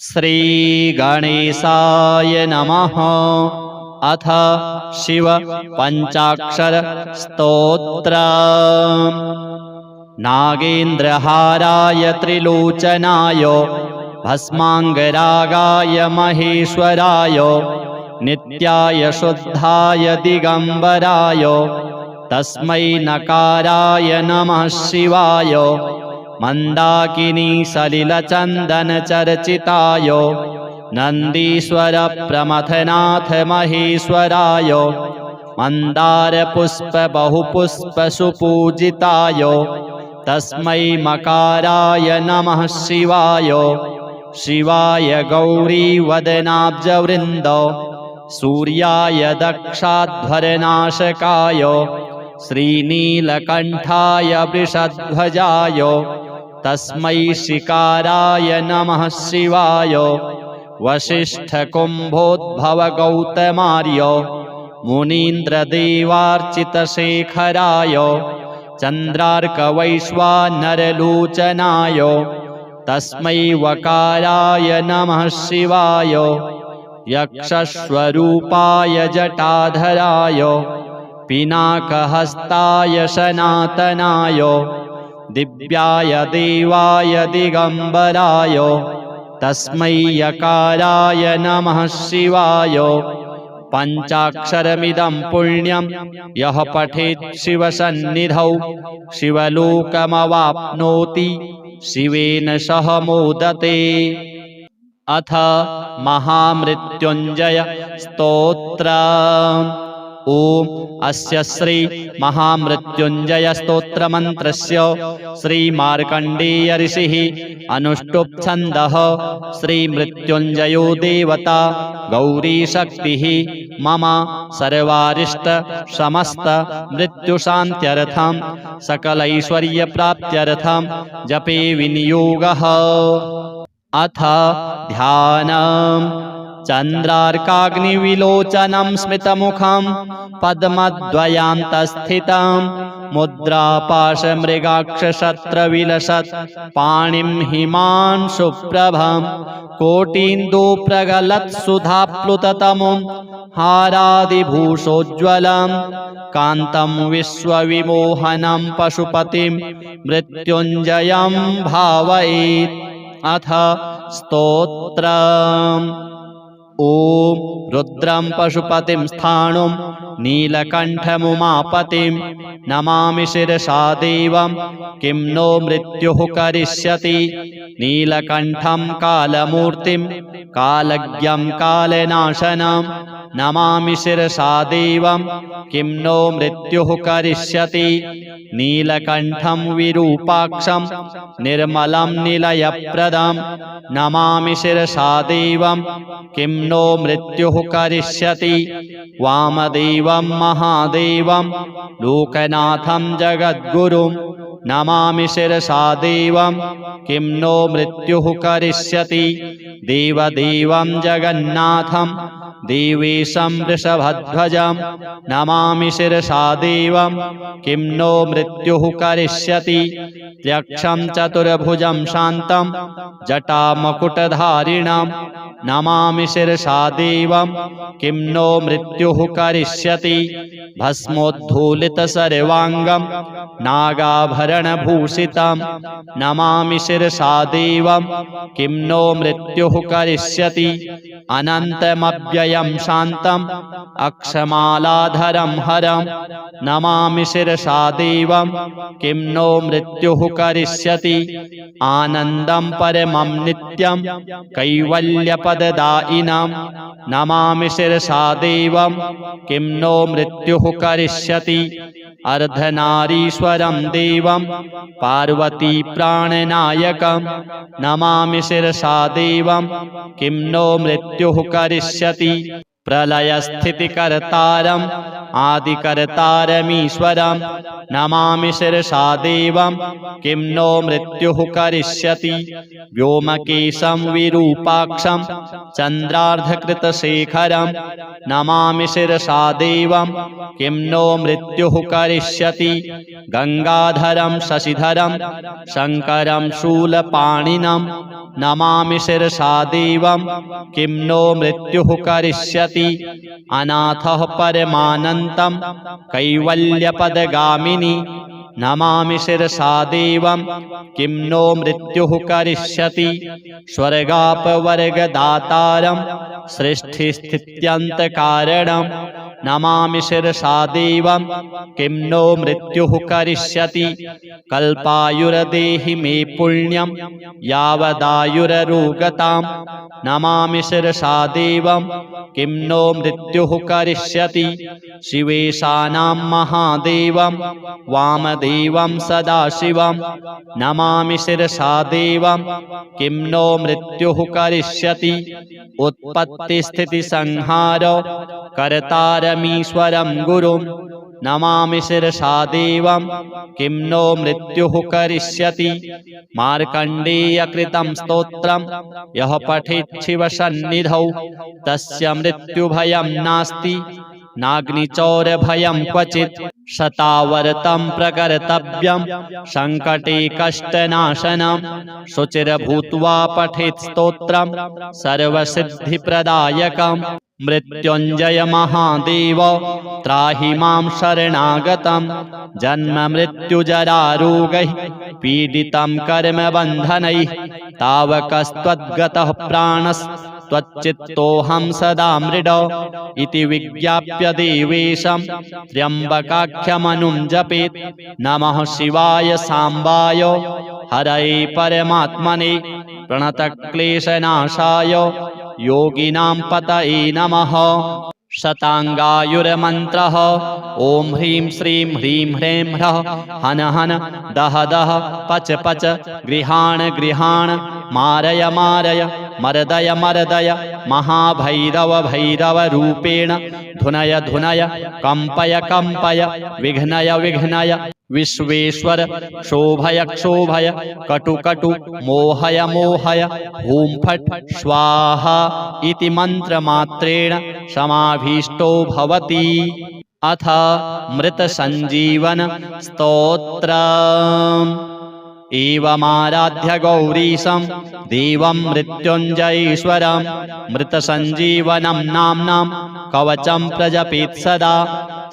श्रीगणेशाय नमः। अथ शिव पंचाक्षर स्तोत्र। नागेन्द्रहाराय त्रिलोचनाय भस्मांगरागाय महेश्वराय नित्याय शुद्धाय दिगंबराय तस्मै नकाराय नमः शिवाय। मंदाकिनी सलिलचंदन चर्चिताय नंदीश्वर प्रमथनाथ महेश्वराय मंदार पुष्प बहुपुष्प सुपूजिताय तस्मै मकाराय नमः शिवाय। शिवाय गौरी वदनाब्जवृंद सूर्याय दक्षाध्वरनाशकाय श्रीनीलकंठाय वृषध्वजाय तस्मै शिकाराय नमः शिवाय। वसिष्ठकुम्भोद्भव गौतमार्य मुनीन्द्रदेवार्चितशेखराय चन्द्रार्कवैश्वानरलोचनाय तस्मै वकाराय नमः शिवाय। यक्षस्वरूपाय जटाधराय पिनाकहस्ताय सनातनाय दिव्याय देवाय दिगंबराय तस्मै यकाराय नमः शिवाय। पंचाक्षरमिदं पुण्यं यः पठेत् शिवसन्निधौ शिवलोकमवाप्नोति शिवेन सह मोदते। अथ महामृत्युंजय स्तोत्र। ओम अस्य श्री महामृत्युंजय स्तोत्र मंत्रस्य श्री मार्कंडेय ऋषिः अनुष्टुप् छन्दः। श्री मृत्युंजयो देवता गौरी शक्तिः मम सर्वारिष्ट समस्त मृत्युशान्त्यर्थं सकलैश्वर्य प्राप्त्यर्थं जपे विनियोगः। अथ ध्यानम्। चन्द्रार्काग्निविलोचनं स्मितमुखं पद्मद्वयान्तस्थितं मुद्रापाशमृगाक्षशस्त्रविलसत् पाणिं हिमांशुप्रभं कोटीन्दुप्रगलत्सुधाप्लुततमुं हारादिभूषोज्ज्वलं कान्तं विश्वविमोहनं पशुपतिं मृत्युञ्जयं भावयेत्। अथ स्तोत्रम्। ओम रुद्रं पशुपतिं स्थाणुं नीलकण्ठमुमापतिं नमामि शिरसा देवं किं नो मृत्युः करिष्यति। नीलकण्ठं कालमूर्तिं कालज्ञं कालनाशनं नमामि शिरसा देवं किं नो मृत्युः करिष्यति। नीलकण्ठं विरूपाक्षं निर्मलं निलयप्रदं नमामि शिरसा देवं किं नो मृत्युः करिष्यति। वामदेवं महादेवं लोकनाथं जगद्गुरुं नमामि शिरसा देवं किं नो मृत्युः करिष्यति। देवदेवं जगन्नाथं देवेशं वृषभध्वजं नमामि शिरसा देवं किं नो मृत्युः करिष्यति। त्यक्षं चतुर्भुजं शान्तं जटामकुटधारिणं नमामि शिरसा देवं किं नो मृत्युः करिष्यति। भस्मोद्धूलितसर्वाङ्गं नागाभरणभूषितं नमामि शिरसा देवं किं नो मृत्युः करिष्यति। अनन्तमव्ययं शान्तं अक्षमालाधरं हरं नमामि शिरसा देवं किं नो मृत्युः करिष्यति। आनन्दं परमं नित्यं कैवल्यपददायिनं नमामि शिरसा देवं किं नो मृत्युः करिष्यति। अर्धनारीश्वरं देवं पार्वती प्राणनायकं नमामि शिरसा देवं किं नो मृत्युः करिष्यति। प्रलयस्थितिकर्तारं आदिकर्तारमीश्वरं नमामि शिरसा देवं किं नो मृत्युः करिष्यति व्योमकेशं विरूपाक्षं चन्द्रार्धकृतशेखरं नमामि शिरसा देवं किं नो मृत्युः करिष्यति गंगाधरं शशिधरं शंकरं शूलपाणिनं नमामि शिरसा देवं किं नो मृत्युः करिष्यति अनाथः परमानन्तं कैवल्यपदगामिनी नमामि शिरसा देवं किं नो मृत्युः करिष्यति स्वर्गापवर्गदातारं सृष्टिस्थित्यन्तकारणं नमामि शिरसा देवं किं नो मृत्युः करिष्यति कल्पायुर्देहि मे पुण्यं यावदायुररोगतां नमामि शिरसा देवं किं नो मृत्युः करिष्यति शिवेशानां महादेवं वामदेवं सदाशिवं नमामि शिरसा देवं किं नो मृत्युः करिष्यति उत्पत्तिस्थितिसंहार कर्तारमीश्वरं गुरुं नमामि शिरसा देवं किं नो मृत्युः करिष्यति मार्कण्डेयकृतं स्तोत्रं यः पठेत् शिवसन्निधौ तस्य मृत्युभयं नास्ति नाग्निचौरभयं क्वचित् शतावर्तं प्रकर्तव्यं संकटे कष्टनाशनं शुचिर्भूत्वा पठेत् स्तोत्रं सर्वसिद्धिप्रदायकं मृत्युञ्जय महादेव त्राहि मां शरणागतं जन्म मृत्युजरारोगैः पीडितं कर्मबन्धनैः तावकस्त्वद्गतः प्राणस्त्वच्चित्तोऽहं सदा मृड इति विज्ञाप्य देवेशं त्र्यम्बकाख्यमनुं जपेत् नमः शिवाय सांबाय हरये परमात्मने प्रणतक्लेशनाशाय योगिनां पतये नमः शतांगायुर्मन्त्रः ॐ ह्रीं श्रीं ह्रीं ह्रैं ह्रः हन हन दह दह पच पच गृहाण गृहाण मारय मारय मर्दय मर्दय महाभैरव भैरव रूपेण धुनय धुनय कंपय कंपय विघ्नय विघ्नय विश्वेश्वर क्षोभय क्षोभय कटु कटु मोहय मोहय हूं फट् स्वाहा इति मंत्रमात्रेण समाभीष्टो भवति। अथ मृतसञ्जीवन स्तोत्रम्। एवमाराध्य गौरीशं देवं मृत्युञ्जयेश्वरं मृतसञ्जीवनं नाम्नां कवचं प्रजपेत् सदा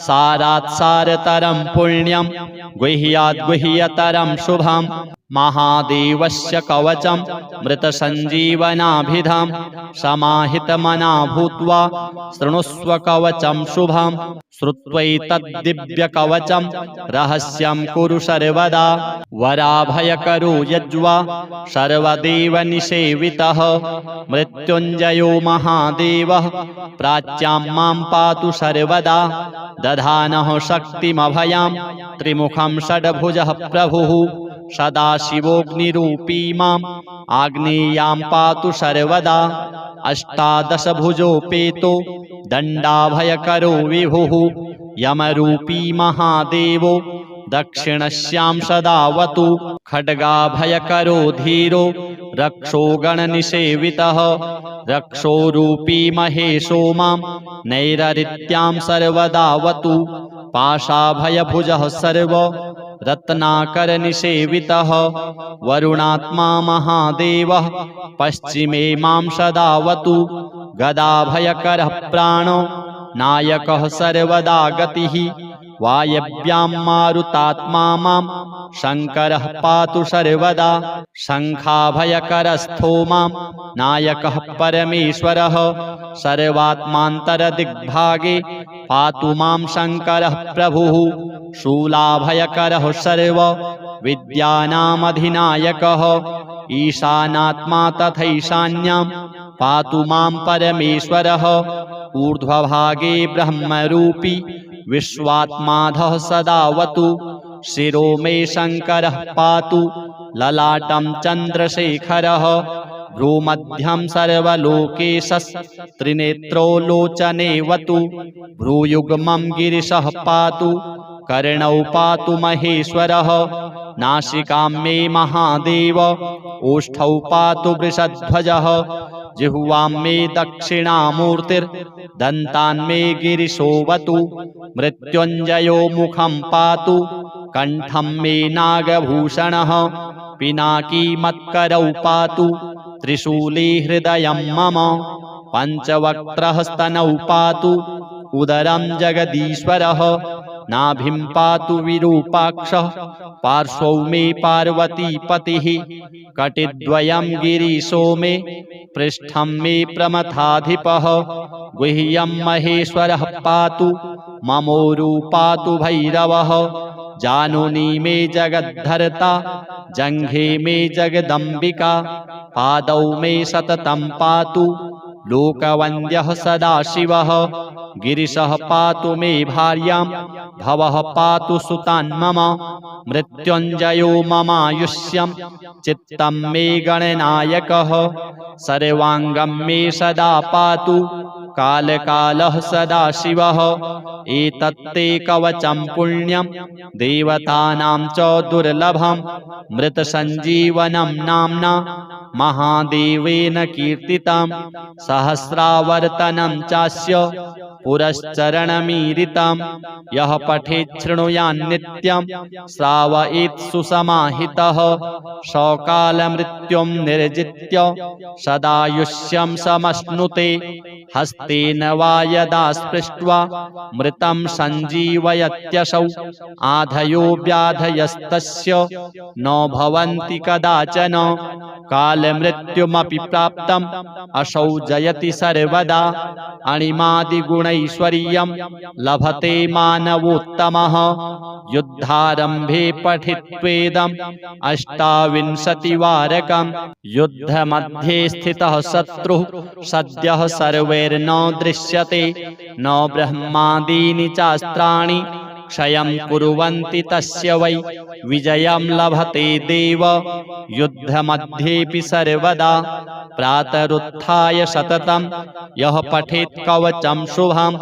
सारात् सारतरं पुण्यं गुह्यात् गुह्यतरं शुभं महादेवस्य कवचं मृतसञ्जीवनाभिधां समाहितमना भूत्वा शृणुष्व कवचं शुभं श्रुत्वैतद्दिव्यकवचं रहस्यं कुरु सर्वदा वराभयकरो यज्वा सर्वदेवनिसेवितः मृत्युञ्जयो महादेवः प्राच्यां मां पातु सर्वदा दधानः शक्तिमभयां त्रिमुखं षड्भुजः प्रभुः सदाशिवोऽग्निरूपी माम् आग्नेयां पातु सर्वदा अष्टादशभुजोपेतो दण्डाभयकरो विभुः यमरूपी महादेवो दक्षिणस्यां सदावतु खड्गाभयकरो धीरो रक्षो गणनिसेवितः रक्षोरूपी महेशो मां नैररित्यां सर्वदावतु पाशाभयभुजः सर्व रत्नाकरनिसेवितः वरुणात्मा महादेवः पश्चिमे मां सदावतु गदाभयकरः प्राणो नायकः सर्वदा गतिः वायव्यां मारुतात्मा मां शङ्करः पातु सर्वदा शङ्खाभयकरस्थो मां नायकः परमेश्वरः सर्वात्मान्तरदिग्भागे पातु मां शङ्करः प्रभुः शूलाभयकरः सर्व विद्यानामधिनायकः ईशानात्मा तथैशान्यां पातु मां परमेश्वरः ऊर्ध्वभागे ब्रह्मरूपी विश्वात्माधः सदावतु शिरो मे शङ्करः पातु ललाटं चन्द्रशेखरः भ्रूमध्यं सर्वलोकेशस्त्रिनेत्रो लोचनेवतु भ्रूयुग्मं गिरिशः पातु कर्णौ पातु महेश्वरः नासिकां मे महादेव ओष्ठौ पातु वृषध्वजः जिह्वां मे दक्षिणामूर्तिर्दन्तान् मे गिरिशोऽवतु मृत्युञ्जयो मुखं पातु कण्ठं मे नागभूषणः पिनाकी मत्करौ पातु त्रिशूली हृदयं मम पञ्चवक्त्रः स्तनौ पातु उदरं जगदीश्वरः नाभिं पातु विरूपाक्षः पार्श्वौ मे पार्वतीपतिः कटिद्वयं गिरीशो मे पृष्ठं मे प्रमथाधिपः गुह्यं महेश्वरः पातु ममोरु पातु भैरवः जानुनी मे जगद्धर्ता जङ्घे मे जगदम्बिका पादौ मे सततं पातु लोकवन्द्यः सदाशिवः गिरिशः पातु मे भार्यां भवः पातु सुतान् मम मृत्युञ्जयो ममायुष्यं चित्तं मे गणनायकः सर्वाङ्गं मे सदा पातु कालकालः सदाशिवः एतत्ते कवचं पुण्यं देवतानां च दुर्लभं मृतसञ्जीवनं नाम्ना महादेवेन कीर्तितं सहस्रावर्तनं चास्य पुरश्चरणमीरितं यः पठेत् शृणुयान् नित्यं श्रावयेत् सुसमाहितः सकालमृत्युं निर्जित्य सदायुष्यं समश्नुते हस्तेन वा यदा स्पृष्ट्वा मृतं सञ्जीवयत्यसौ आधयो व्याधयस्तस्य न भवन्ति कदाचन कालमृत्युमपि प्राप्तम् असौ जयति सर्वदा अणिमादिगुणैश्वर्यं लभते मानवोत्तमः युद्धारम्भे पठित्वेदम् अष्टाविंशतिवारकं युद्धमध्ये स्थितः शत्रुः सद्यः सर्वैर्न दृश्यते न ब्रह्मादीनि चास्त्राणि क्षयं कुर्वन्ति तस्य वै विजयं लभते देव युद्धमध्येऽपि सर्वदा प्रातरुत्थाय सततं यः पठेत् कवचं शुभम्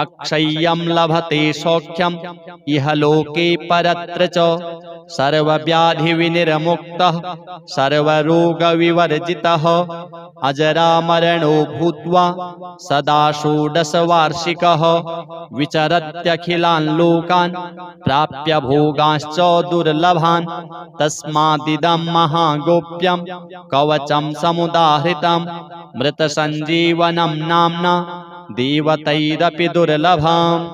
अक्षय्यं लभते सौख्यम् इह लोके परत्र च सर्वव्याधिविनिर्मुक्तः सर्वरोगविवर्जितः अजरामरणो भूत्वा सदा षोडशवार्षिकः विचरत्यखिलान् लोकान् प्राप्य भोगांश्च दुर्लभान् तस्मादिदं महागोप्यं कवचं समुदाहृतं मृतसञ्जीवनं नाम्ना देवतैरपि दुर्लभम्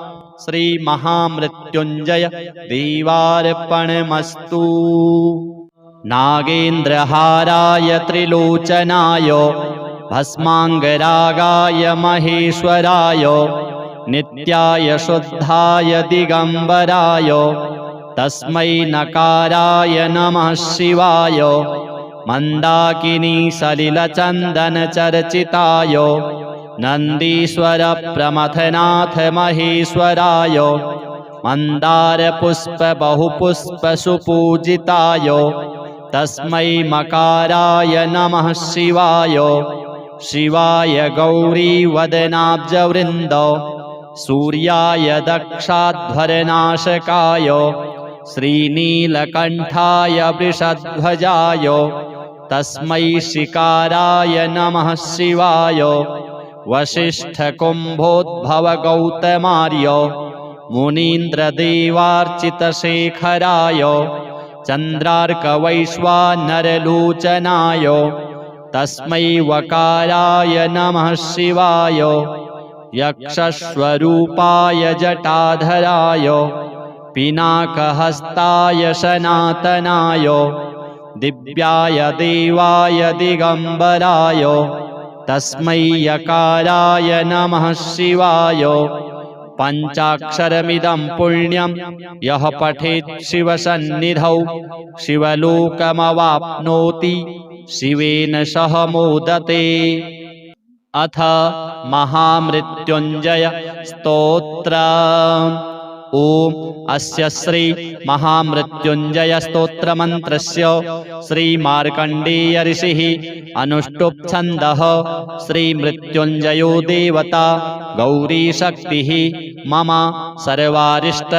श्रीमहामृत्युञ्जय देवार्पणमस्तु। नागेन्द्रहाराय त्रिलोचनाय भस्माङ्गरागाय महेश्वराय नित्याय शुद्धाय दिगम्बराय तस्मै नकाराय नमः शिवाय मन्दाकिनी सलिलचन्दनचर्चिताय नन्दीश्वर प्रमथनाथ महेश्वराय मन्दारपुष्प बहुपुष्प सुपूजिताय तस्मै मकाराय नमः शिवाय शिवाय गौरीवदनाब्जवृन्द सूर्याय दक्षाध्वरनाशकाय श्रीनीलकण्ठाय वृषध्वजाय तस्मै शिकाराय नमः शिवाय वसिष्ठकुम्भोद्भवगौतमार्य मुनीन्द्रदेवार्चितशेखराय चन्द्रार्कवैश्वानरलोचनाय तस्मै वकाराय नमः शिवाय यक्षस्वरूपाय जटाधराय पिनाकहस्ताय सनातनाय दिव्याय देवाय दिगम्बराय तस्मै यकाराय नमः शिवाय पञ्चाक्षरमिदं पुण्यं यः पठेत् शिवसन्निधौ शिवलोकमवाप्नोति शिवेन सह मोदते। अथ महामृत्युञ्जय स्तोत्रम्। ॐ अस्य श्री महामृत्युञ्जय स्तोत्रमन्त्रस्य श्री मार्कण्डेय ऋषिः अनुष्टुप् छन्दः श्री मृत्युञ्जयो देवता गौरी शक्तिः मम सर्वारिष्ट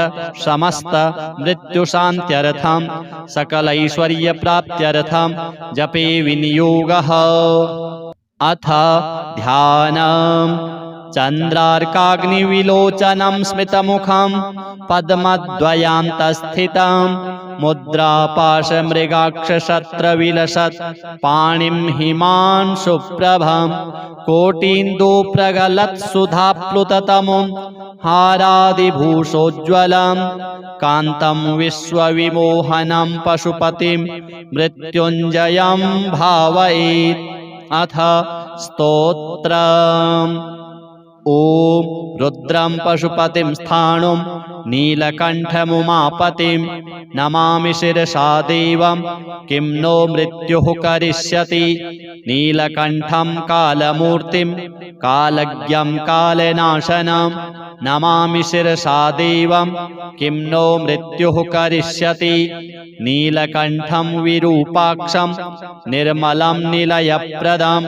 समस्त मृत्युशान्त्यर्थं सकलैश्वर्यप्राप्त्यर्थं जपे विनियोगः। अथ ध्यानम्। चन्द्रार्काग्निविलोचनं स्मितमुखं पद्मद्वयान्तस्थितं मुद्रापाशमृगाक्षशत्रविलसत् पाणिं हिमांशुप्रभं कोटीन्दुप्रगलत्सुधाप्लुततमुं हारादिभूषोज्ज्वलं कान्तं विश्वविमोहनं पशुपतिं मृत्युञ्जयं भावयेत्। अथ स्तोत्रम्। ॐ रुद्रं पशुपतिं स्थाणुं नीलकण्ठमुमापतिं नमामि शिरसा देवं किं नो मृत्युः करिष्यति। नीलकण्ठं कालमूर्तिं कालज्ञं कालनाशनं नमामि शिरसा देवं किं नो मृत्युः करिष्यति। नीलकण्ठं विरूपाक्षं निर्मलं निलयप्रदं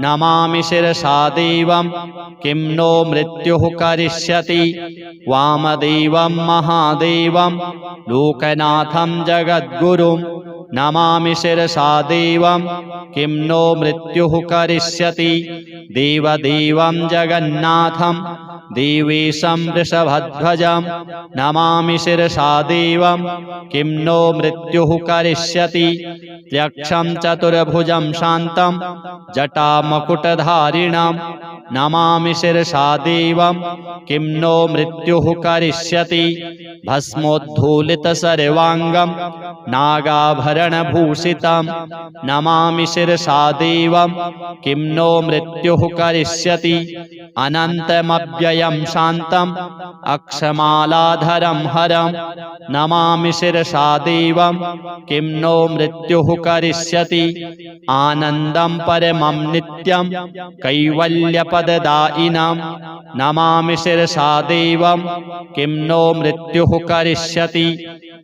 नमामि शिरसा देवं किं नो मृत्युः करिष्यति। वामदेवं महादेवं लोकनाथं जगद्गुरुं नमामि शिरसा देवं किं नो मृत्युः करिष्यति। देवदेवं जगन्नाथं देवेशं वृषभध्वजं नमामि शिरसा देवं किं नो मृत्युः करिष्यति। त्र्यक्षं चतुर्भुजं शान्तं जटामकुटधारिणं नमामि शिरसा देवं किं नो मृत्युः करिष्यति। भस्मोद्धूलितसर्वाङ्गं नागाभरणभूषितं नमामि शिरसा देवं किं नो मृत्युः करिष्यति। अनन्तमव्ययं शान्तं अक्षमालाधरं हरं नमामि शिरसा देवं किं नो मृत्युः करिष्यति। आनन्दं परमं नित्यं कैवल्यपददायिनं नमामि शिरसा देवं किं नो मृत्युः करिष्यति।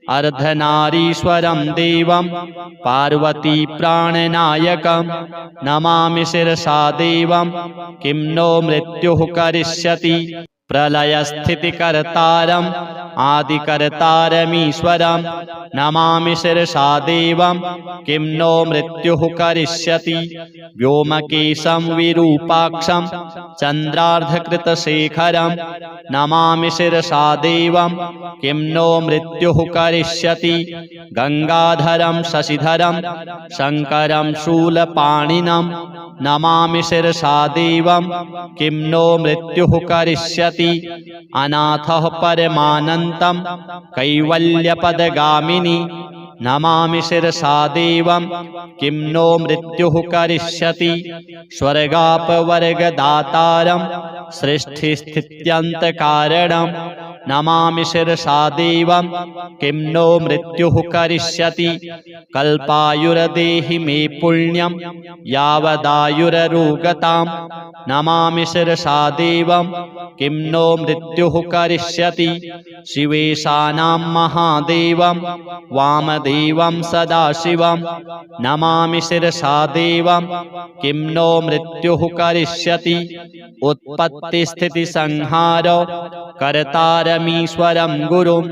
अर्धनारीश्वरं देवं पार्वतीप्राणनायकं नमामि शिरसा देवं किं नो मृत्युः करिष्यति। प्रलयस्थितिकर्तारम् आदिकर्तारमीश्वरं नमामि शिरसा देवं किं नो मृत्युः करिष्यति। व्योमकेशं विरूपाक्षं चन्द्रार्धकृतशेखरं नमामि शिरसा देवं किं नो मृत्युः करिष्यति। गंगाधरं शशिधरं शङ्करं शूलपाणिनं नमामि शिरसा देवं किं नो मृत्युः करिष्यति। अनाथः परमानन्तं कैवल्यपदगामिनी नमामि शिरसा देवं किं नो मृत्युः करिष्यति। स्वर्गापवर्गदातारं सृष्टिस्थित्यन्तकारणं नमामि शिरसा देवं किं नो मृत्युः करिष्यति। कल्पायुर्देहि मे पुण्यं यावदायुररुगतां नमामि शिरसा देवं किं नो मृत्युः करिष्यति। शिवेशानां महादेवं वामदेवं सदाशिवं नमामि शिरसा देवं किं नो मृत्युः करिष्यति। उत्पत्तिस्थितिसंहार कर्तारमीश्वरं गुरुं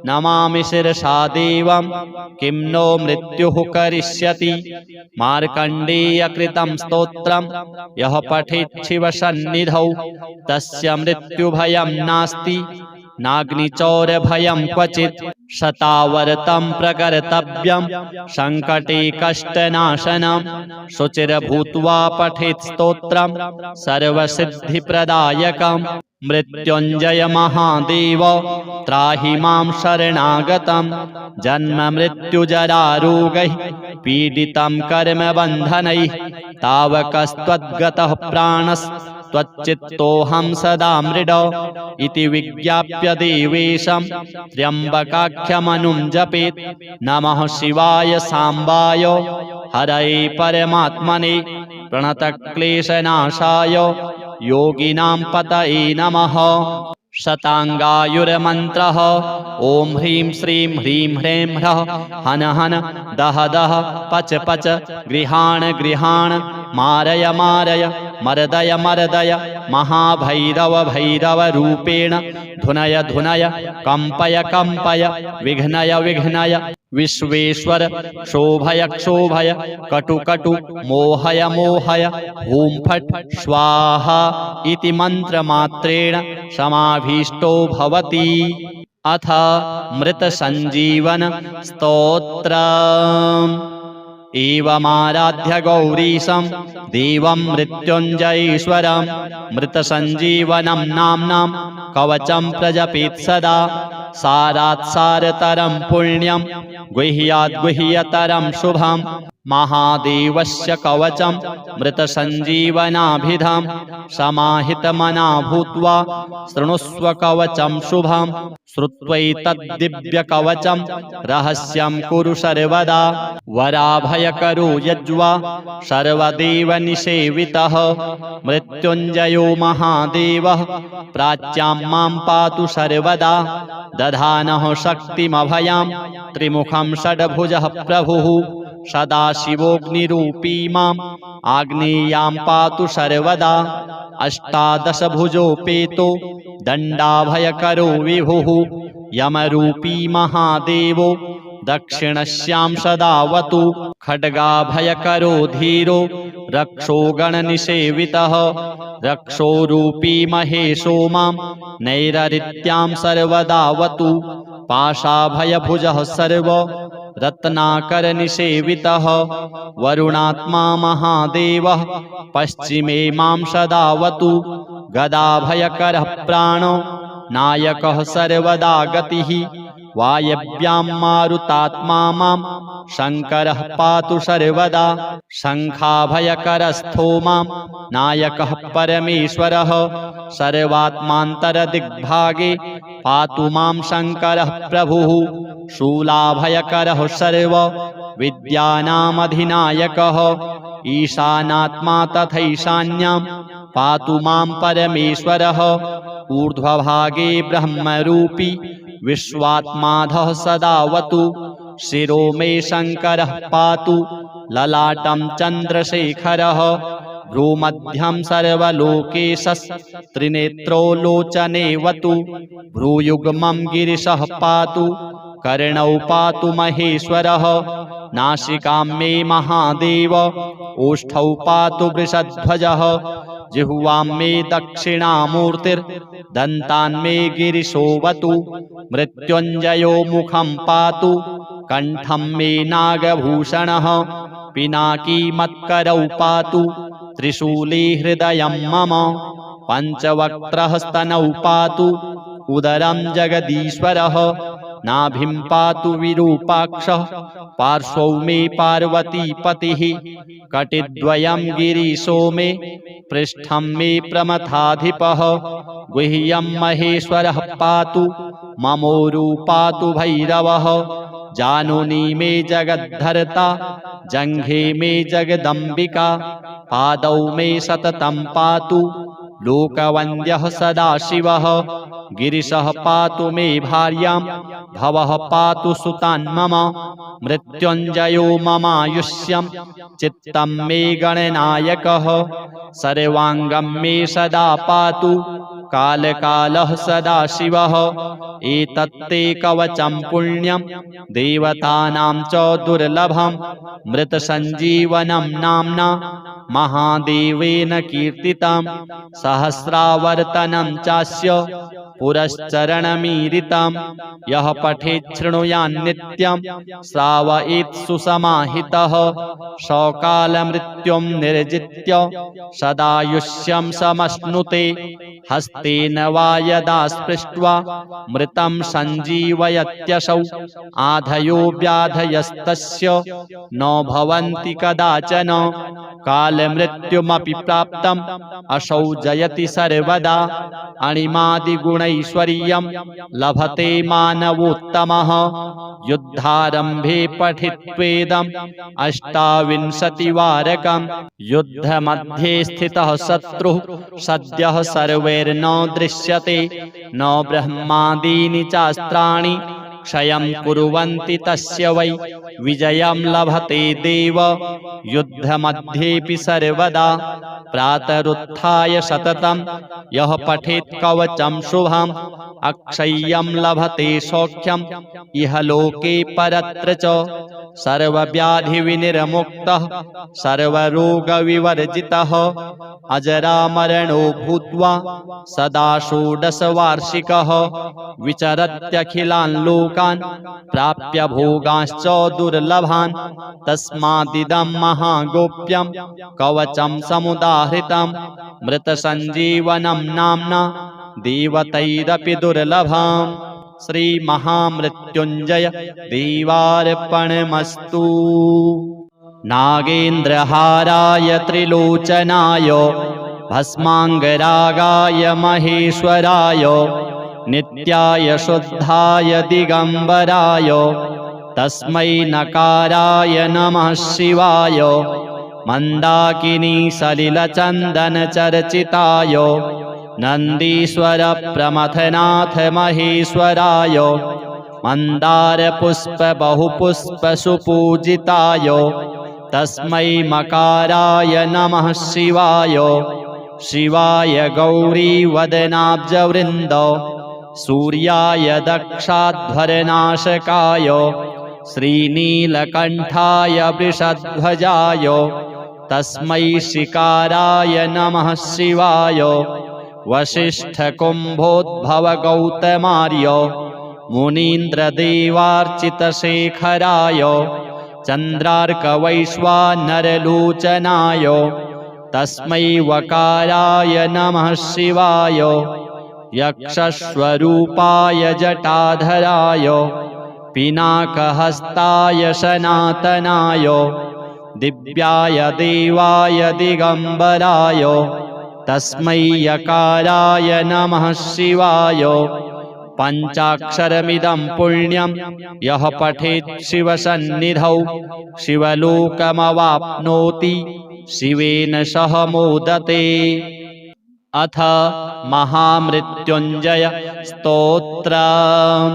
नमामि शिरसा देवं किं नो मृत्युः करिष्यति। मार्कण्डेयकृतं स्तोत्रं यः पठेत् शिवसन्निधौ तस्य मृत्युभयं नास्ति नाग्निचौरभयं क्वचित्। शतावर्तं प्रकर्तव्यं सङ्कटे कष्टनाशनं शुचिर्भूत्वा पठेत् स्तोत्रं सर्वसिद्धिप्रदायकम्। मृत्युञ्जय महादेव त्राहि मां शरणागतं जन्ममृत्युजरारोगैः पीडितं कर्मबन्धनैः तावकस्त्वद्गतः प्राणस्त्वच्चित्तोऽहं सदा मृड इति विज्ञाप्य देवेशं त्र्यम्बकाख्यमनुं जपेत्। नमः शिवाय साम्बाय हरये परमात्मने प्रणतक्लेशनाशाय योगिनां पतये नमः। शताङ्गायुर्मन्त्रः ॐ ह्रीं श्रीं ह्रीं ह्रीं ह्रः हन हन दह दह पच पच गृहाण गृहाण मारय मारय मर्दय मर्दय महाभैरव भैरव रूपेण धुनय धुनय कम्पय कम्पय विघ्नय विघ्नय विश्वेश्वर क्षोभय क्षोभय कटु कटु मोहय मोहय हूं फट् स्वाहा इति मन्त्रमात्रेण समाभीष्टो भवति। अथ मृतसञ्जीवन स्तोत्रम्। एवमाराध्य गौरीशं देवं मृत्युञ्जयेश्वरं मृतसञ्जीवनं नाम्नां कवचं प्रजपेत् सदा। सारात् सारतरं पुण्यं गुह्यात् गुह्यतरं शुभं महादेवस्य कवचं मृतसञ्जीवनाभिधं समाहितमना भूत्वा शृणुष्व कवचं शुभं। श्रुत्वैतद्दिव्यकवचं रहस्यं कुरु सर्वदा वराभयकरो यज्वा सर्वदेवनिसेवितः मृत्युञ्जयो महादेवः प्राच्यां मां पातु सर्वदा। दधानः शक्तिमभयां त्रिमुखं षड्भुजः प्रभुः सदाशिवोऽग्निरूपी माम् आग्नेयां पातु सर्वदा। अष्टादशभुजोपेतो दण्डाभयकरो विभुः यमरूपी महादेवो दक्षिणस्यां सदावतु। खड्गाभयकरो धीरो रक्षो गणनिसेवितः रक्षोरूपी महेशो मां नैररित्यां सर्वदावतु। पाशाभयभुजः सर्व रत्नाकरनिसेवितः वरुणात्मा महादेवः पश्चिमे मां सदावतु। गदाभयकरः प्राणो नायकः सर्वदा गतिः वायव्यां मारुतात्मा मां शङ्करः पातु सर्वदा। शङ्खाभयकरस्थो मां नायकः परमेश्वरः सर्वात्मान्तरदिग्भागे पातु मां शङ्करः प्रभुः। शूलाभयकरः सर्व विद्यानामधिनायकः ईशानात्मा तथैशान्यां पातु मां परमेश्वरः। ऊर्ध्वभागे ब्रह्मरूपी विश्वात्माधः सदावतु। शिरो मे शङ्करः पातु ललाटं चन्द्रशेखरः। भ्रूमध्यं सर्वलोकेशस्त्रिनेत्रो लोचनेवतु। भ्रूयुग्मं गिरिशः पातु कर्णौ पातु महेश्वरः। नासिकां मे महादेव ओष्ठौ पातु वृषध्वजः। जिह्वां मे दक्षिणामूर्तिर्दन्तान् मे गिरिशोऽवतु। मृत्युञ्जयो मुखं पातु कण्ठं मे नागभूषणः। पिनाकी मत्करौ पातु त्रिशूली हृदयं मम। पञ्चवक्त्रः स्तनौ पातु उदरं जगदीश्वरः। नाभिं पातु विरूपाक्षः पार्श्वौ मे पार्वतीपतिः। कटिद्वयं गिरीशो मे पृष्ठं मे प्रमथाधिपः। गुह्यं महेश्वरः पातु ममोरु पातु भैरवः। जानुनी मे जगद्धर्ता जङ्घे मे जगदम्बिका। पादौ मे सततं पातु लोकवन्द्यः सदाशिवः। गिरिशः पातु मे भार्यां भवः पातु सुतान् मम। मृत्युञ्जयो ममायुष्यं चित्तं मे गणनायकः। सर्वाङ्गं मे सदा पातु कालकालः सदाशिवः। एतत्ते कवचं पुण्यं देवतानां च दुर्लभं। मृतसञ्जीवनं नाम्ना महादेवेन कीर्तितं। सहस्रावर्तनं चास्य पुरश्चरणमीरितं। यः पठेत् शृणुयान्नित्यं श्रावयेत् सुसमाहितः। सकालमृत्युं निर्जित्य सदायुष्यं समश्नुते। हस्तेन वा यदा स्पृष्ट्वा मृतं सञ्जीवयत्यसौ। आधयो व्याधयस्तस्य न भवन्ति कदाचन। कालमृत्युमपि प्राप्तम् असौ जयति सर्वदा। अणिमादिगुणैश्वर्यं लभते मानवोत्तमः। युद्धारम्भे पठित्वेदम् अष्टाविंशतिवारकम्। युद्धमध्ये स्थितः शत्रुः सद्यः सर्वैर्न दृश्यते। न ब्रह्मादीनि चास्त्राणि क्षयं कुर्वन्ति तस्य वै विजयं लभते देव युद्धमध्येऽपि सर्वदा प्रातरुत्थाय सततं यः पठेत् कवचं शुभम् अक्षय्यं लभते सौख्यम् इह लोके परत्र च सर्वव्याधिविनिर्मुक्तः सर्वरोगविवर्जितः अजरामरणो भूत्वा सदा षोडशवार्षिकः विचरत्यखिलान् लोकान् प्राप्य भोगांश्च दुर्लभान् तस्मादिदं महागोप्यं कवचं समुदाहृतं मृतसञ्जीवनं नाम्ना देवतैरपि दुर्लभम्। श्री महामृत्युंजय देवार्पणमस्तु। नागेन्द्रहाराय त्रिलोचनाय भस्माङ्गरागाय महेश्वराय नित्याय शुद्धाय दिगम्बराय तस्मै नकाराय नमः शिवाय मन्दाकिनी सलिलचन्दनचर्चिताय नन्दीश्वर प्रमथनाथ महेश्वराय मन्दारपुष्प बहुपुष्प सुपूजिताय तस्मै मकाराय नमः शिवाय शिवाय गौरीवदनाब्जवृन्द सूर्याय दक्षाध्वरनाशकाय श्रीनीलकण्ठाय वृषध्वजाय तस्मै शिकाराय नमः शिवाय वसिष्ठकुम्भोद्भवगौतमार्य मुनीन्द्रदेवार्चितशेखराय चन्द्रार्कवैश्वानरलोचनाय तस्मै वकाराय नमः शिवाय यक्षस्वरूपाय जटाधराय पिनाकहस्ताय सनातनाय दिव्याय देवाय दिगम्बराय तस्मै यकाराय नमः शिवाय पञ्चाक्षरमिदं पुण्यं यः पठेत् शिवसन्निधौ शिवलोकमवाप्नोति शिवेन सह मोदते। अथ महामृत्युञ्जय स्तोत्रम्।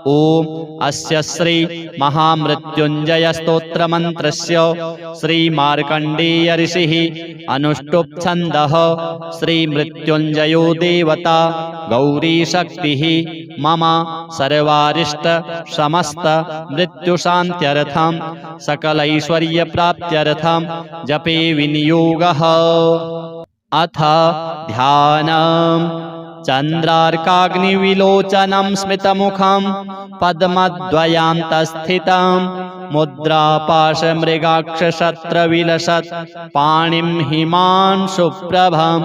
ओम अस्य श्री महामृत्युंजय स्तोत्र मंत्रस्य श्री मार्कंडेय ऋषिः अनुष्टुप् छन्दः श्री मृत्युंजयो देवता गौरी शक्तिः मम सर्वारिष्ट समस्त मृत्युशान्त्यर्थं सकलैश्वर्य प्राप्त्यर्थं जपे विनियोगः। अथ ध्यानम्। चन्द्रार्काग्निविलोचनं स्मितमुखं पद्मद्वयान्तस्थितं मुद्रापाशमृगाक्षशत्रविलसत् पाणिं हिमांशुप्रभं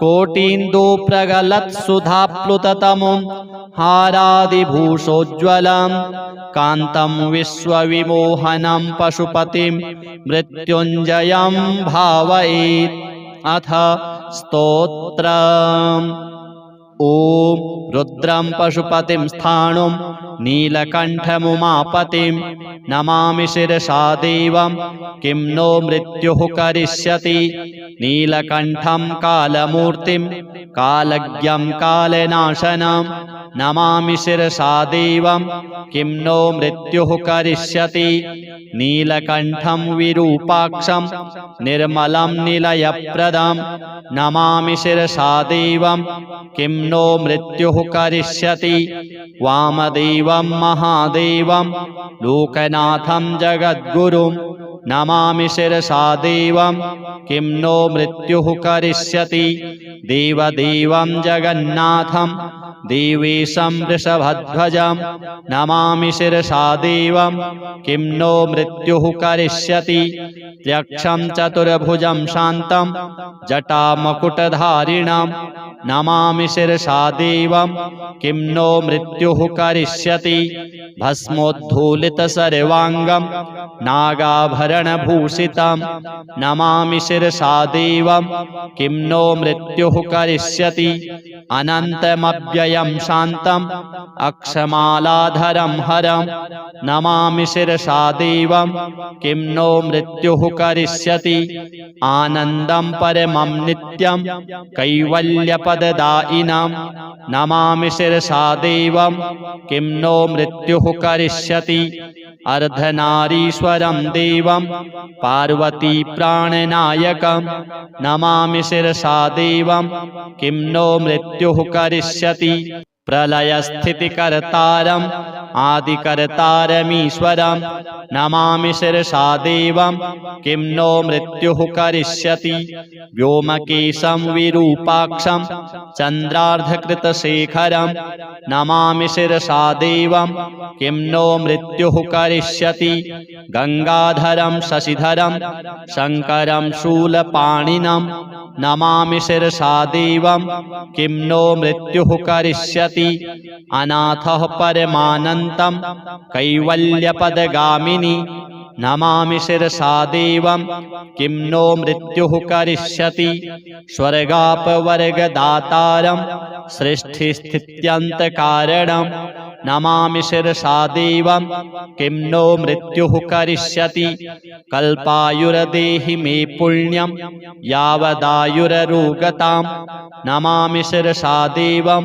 कोटीन्दुप्रगलत्सुधाप्लुततमुं हारादिभूषोज्ज्वलं कान्तं विश्वविमोहनं पशुपतिं मृत्युञ्जयं भावयेत्। अथ स्तोत्रम्। ओम रुद्रं पशुपतिं स्थाणुं नीलकण्ठमुमापतिं नमामि शिरसा देवं किं नो मृत्युः करिष्यति। नीलकण्ठं कालमूर्तिं कालज्ञं कालनाशनं नमामि शिरसा देवं किं नो मृत्युः करिष्यति। नीलकण्ठं विरूपाक्षं निर्मलं निलयप्रदं नमामि शिरसा देवं किं नो मृत्युः करिष्यति। वामदेवं महादेवं लोकनाथं जगद्गुरुं नमामि शिरसा देवं किं नो मृत्युः करिष्यति। देवदेवं जगन्नाथं देवेशं वृषभध्वजं नमामि शिरसा देवं किं नो मृत्युः करिष्यति। त्यक्षं चतुर्भुजं शान्तं जटामकुटधारिणं नमामि शिरसा देवं किं नो मृत्युः करिष्यति। भस्मोद्धूलितसर्वाङ्गं नागाभरणभूषितं नमामि शिरसा देवं किं नो मृत्युः करिष्यति। अनन्तमव्ययं शान्तम् अक्षमालाधरं हरं नमामि शिरसा देवं किं नो मृत्युः करिष्यति आनन्दं परमं नित्यं कैवल्यपददायिनं नमामि शिरसा देवं किं नो मृत्युः करिष्यति अर्धनारीश्वरं देवं पार्वती प्राणनायकं नमामि शिरसा देवं किं नो मृत्युः करिष्यति प्रलयस्थितिकर्तारम् आदिकर्तारमीश्वरं नमामि शिरसा देवं किं नो मृत्युः करिष्यति व्योमकेशं विरूपाक्षं चन्द्रार्धकृतशेखरं नमामि शिरसा देवं किं नो मृत्युः करिष्यति गंगाधरं शशिधरं शङ्करं शूलपाणिनं नमामि शिरसा देवं किं नो मृत्युः करिष्यति अनाथः परमानन्तं कैवल्यपदगामिनी नमामि शिरसा देवं किं नो मृत्युः करिष्यति स्वर्गापवर्गदातारं सृष्टिस्थित्यन्तकारणं नमामि शिरसा देवं किं नो मृत्युः करिष्यति कल्पायुर्देहि मे पुण्यं यावदायुररुगतां नमामि शिरसा देवं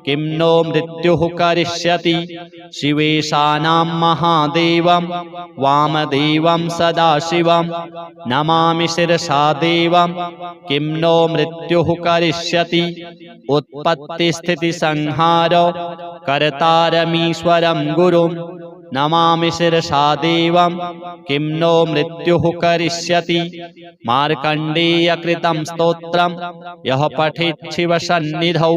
किं नो मृत्युः करिष्यति शिवेशानां महादेवं वामदेवं सदाशिवं नमामि शिरसा देवं किं नो मृत्युः करिष्यति उत्पत्तिस्थितिसंहार कर्तारमीश्वरं गुरुं नमामि शिरसा देवं किं नो मृत्युः करिष्यति मार्कण्डेयकृतं स्तोत्रं यः पठेत् शिवसन्निधौ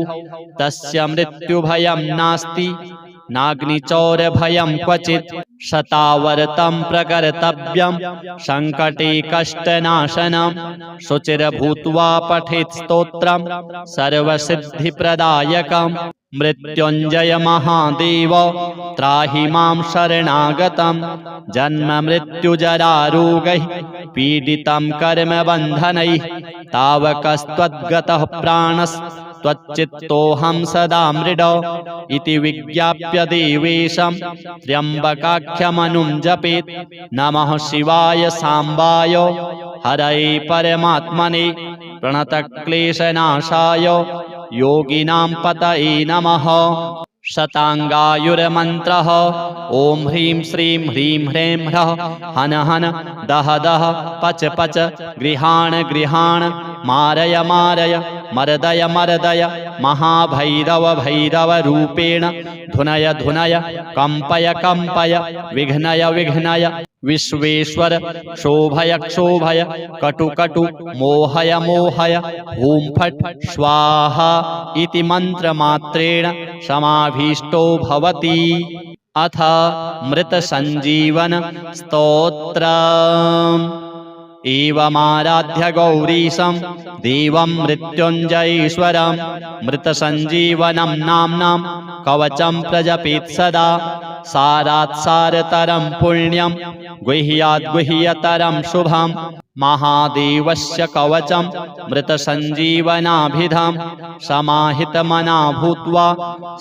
तस्य मृत्युभयं नास्ति नाग्निचौरभयं क्वचित् शतावर्तं प्रकर्तव्यं सङ्कटे कष्टनाशनं शुचिर्भूत्वा पठेत् स्तोत्रं सर्वसिद्धिप्रदायकं मृत्युञ्जय महादेव त्राहि मां शरणागतं जन्म मृत्युजरारोगैः पीडितं कर्मबन्धनैः तावकस्त्वद्गतः प्राणस्त्वच्चित्तोऽहं सदा मृड इति विज्ञाप्य देवेशं त्र्यम्बकाख्यमनुं जपेत् नमः शिवाय साम्बाय हरये परमात्मने प्रणतक्लेशनाशाय योगिनां पतये नमः शताङ्गायुर्मन्त्रः ॐ ह्रीं श्रीं ह्रीं ह्रीं ह्रः हन हन दह दह पच पच गृहाण गृहाण मारय मारय मर्दय मर्दय महाभैरव भैरव रूपेण धुनय धुनय कंपय कंपय विघ्नय विघ्नय विश्वेश्वर क्षोभय क्षोभय कटु कटु मोहय मोहय हूं फट् स्वाहा इति मन्त्रमात्रेण समाभीष्टो भवति। अथ मृतसञ्जीवन स्तोत्रम् एवमाराध्य गौरीशं देवं मृत्युञ्जयेश्वरं मृतसञ्जीवनं नाम्नां कवचं प्रजपेत् सदा सारात् सारतरं पुण्यं गुह्यात् गुह्यतरं शुभं महादेवस्य कवचं मृतसञ्जीवनाभिधां समाहितमना भूत्वा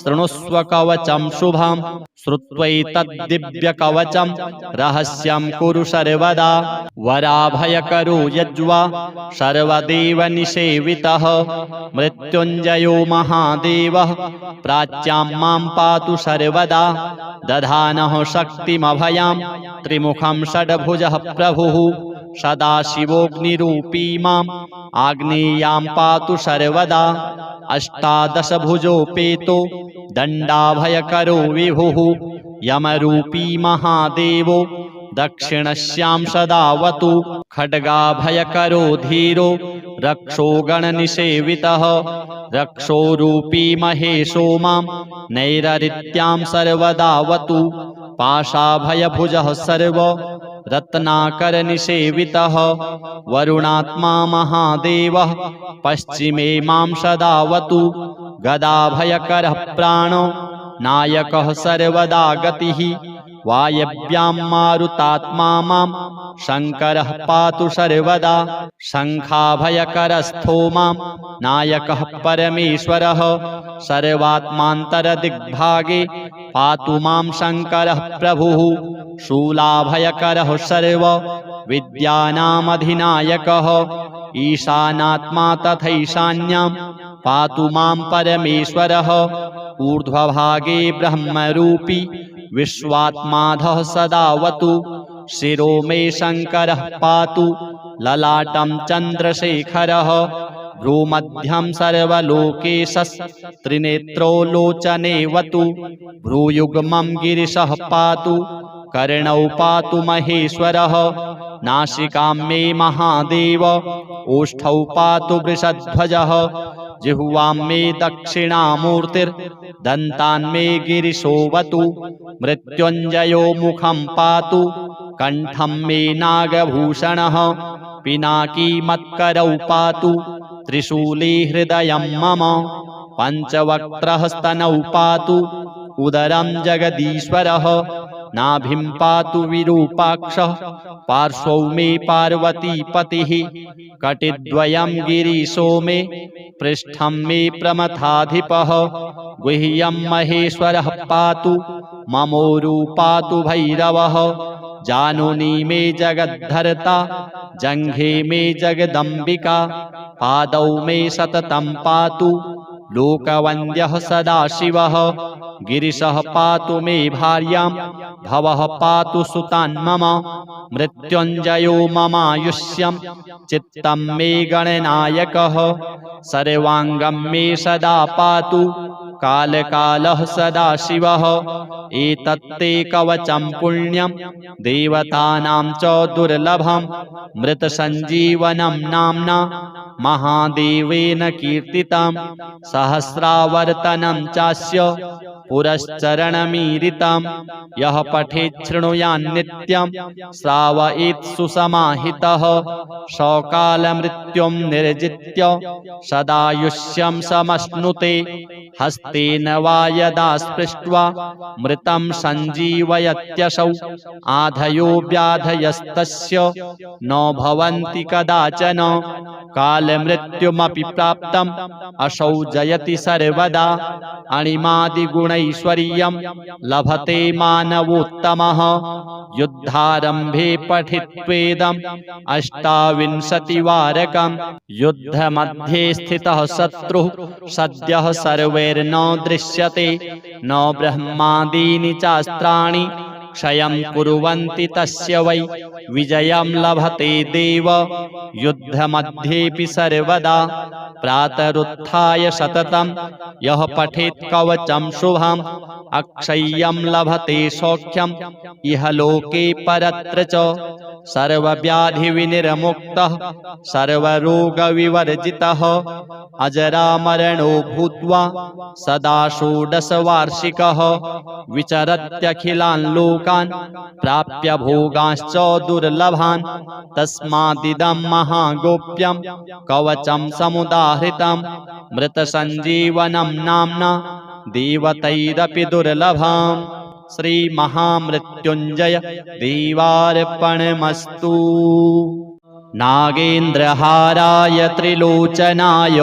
शृणुष्व कवचं शुभं श्रुत्वैतद्दिव्यकवचं रहस्यं कुरु सर्वदा वराभयकरो यज्वा सर्वदेवनिसेवितः मृत्युञ्जयो महादेवः प्राच्यां मां पातु सर्वदा दधानः शक्तिमभयां त्रिमुखं षड्भुजः प्रभुः सदाशिवोऽग्निरूपी माम् आग्नेयां पातु सर्वदा अष्टादशभुजोपेतो दण्डाभयकरो विभुः यमरूपी महादेवो दक्षिणस्यां सदावतु खड्गाभयकरो धीरो रक्षो गणनिसेवितः रक्षोरूपी महेशो मां नैररित्यां सर्वदावतु पाशाभयभुजः सर्व रत्नाकरनिसेवितः वरुणात्मा महादेवः पश्चिमे मां सदावतु गदाभयकरः प्राणो नायकः सर्वदा गतिः वायव्यां मारुतात्मा मां शङ्करः पातु सर्वदा शङ्खाभयकरस्थो मां नायकः परमेश्वरः सर्वात्मान्तरदिग्भागे पातु मां शङ्करः प्रभुः शूलाभयकरः सर्व विद्यानामधिनायकः ईशानात्मा तथैशान्यां पातु मां परमेश्वरः ऊर्ध्वभागे ब्रह्मरूपी विश्वात्माधः सदावतु शिरो मे शङ्करः पातु ललाटं चन्द्रशेखरः भ्रूमध्यं सर्वलोकेशस्त्रिनेत्रो लोचनेवतु भ्रूयुग्मं गिरिशः पातु कर्णौ पातु महेश्वरः नासिकां मे महादेव ओष्ठौ पातु वृषध्वजः जिह्वां मे दक्षिणामूर्तिर्दन्तान् मे गिरिशोऽवतु मृत्युञ्जयो मुखं पातु कण्ठं मे नागभूषणः पिनाकी मत्करौ पातु त्रिशूली हृदयं मम पञ्चवक्त्रः स्तनौ पातु उदरं जगदीश्वरः नाभिं पातु विरूपाक्षः पार्श्वौ मे पार्वतीपतिः कटिद्वयं गिरीशो मे पृष्ठं मे प्रमथाधिपः गुह्यं महेश्वरः पातु ममोरु पातु भैरवः जानुनी मे जगद्धर्ता जङ्घे मे जगदम्बिका पादौ मे सततं पातु लोकवन्द्यः सदाशिवः गिरिशः पातु मे भार्यां भवः पातु सुतान् मम मृत्युञ्जयो ममायुष्यं चित्तं मे गणनायकः सर्वाङ्गं मे सदा पातु कालकालः सदाशिवः एतत्ते कवचं पुण्यं देवतानां च दुर्लभं मृतसञ्जीवनं नाम्ना महादेवेन कीर्तितं सहस्रावर्तनं चास्य पुरश्चरणमीरितं यः पठेत् शृणुयान् नित्यं श्रावयेत् सुसमाहितः सकालमृत्युं निर्जित्य सदायुष्यं समश्नुते हस्तेन वा यदा स्पृष्ट्वा मृतं सञ्जीवयत्यसौ आधयो व्याधयस्तस्य न भवन्ति कदाचन कालमृत्युमपि प्राप्तम् असौ जयति सर्वदा अणिमादिगुणैश्वर्यं लभते मानवोत्तमः युद्धारम्भे पठित्वेदम् अष्टाविंशतिवारकं युद्धमध्ये स्थितः शत्रुः सद्यः सर्वैर्न दृश्यते न ब्रह्मादीनि चास्त्राणि क्षयं कुर्वन्ति तस्य वै विजयं लभते देव युद्धमध्येऽपि सर्वदा प्रातरुत्थाय सततं यः पठेत् कवचं शुभम् अक्षय्यं लभते सौख्यम् इह लोके परत्र च सर्वव्याधिविनिर्मुक्तः सर्वरोगविवर्जितः अजरामरणो भूत्वा सदा षोडशवार्षिकः विचरत्यखिलान् लोकान् प्राप्य भोगांश्च दुर्लभान् तस्मादिदं महागोप्यं कवचं समुदाहृतं मृतसञ्जीवनं नाम्ना देवतैरपि दुर्लभम् श्री महामृत्युञ्जय देवार्पणमस्तु। नागेन्द्रहाराय त्रिलोचनाय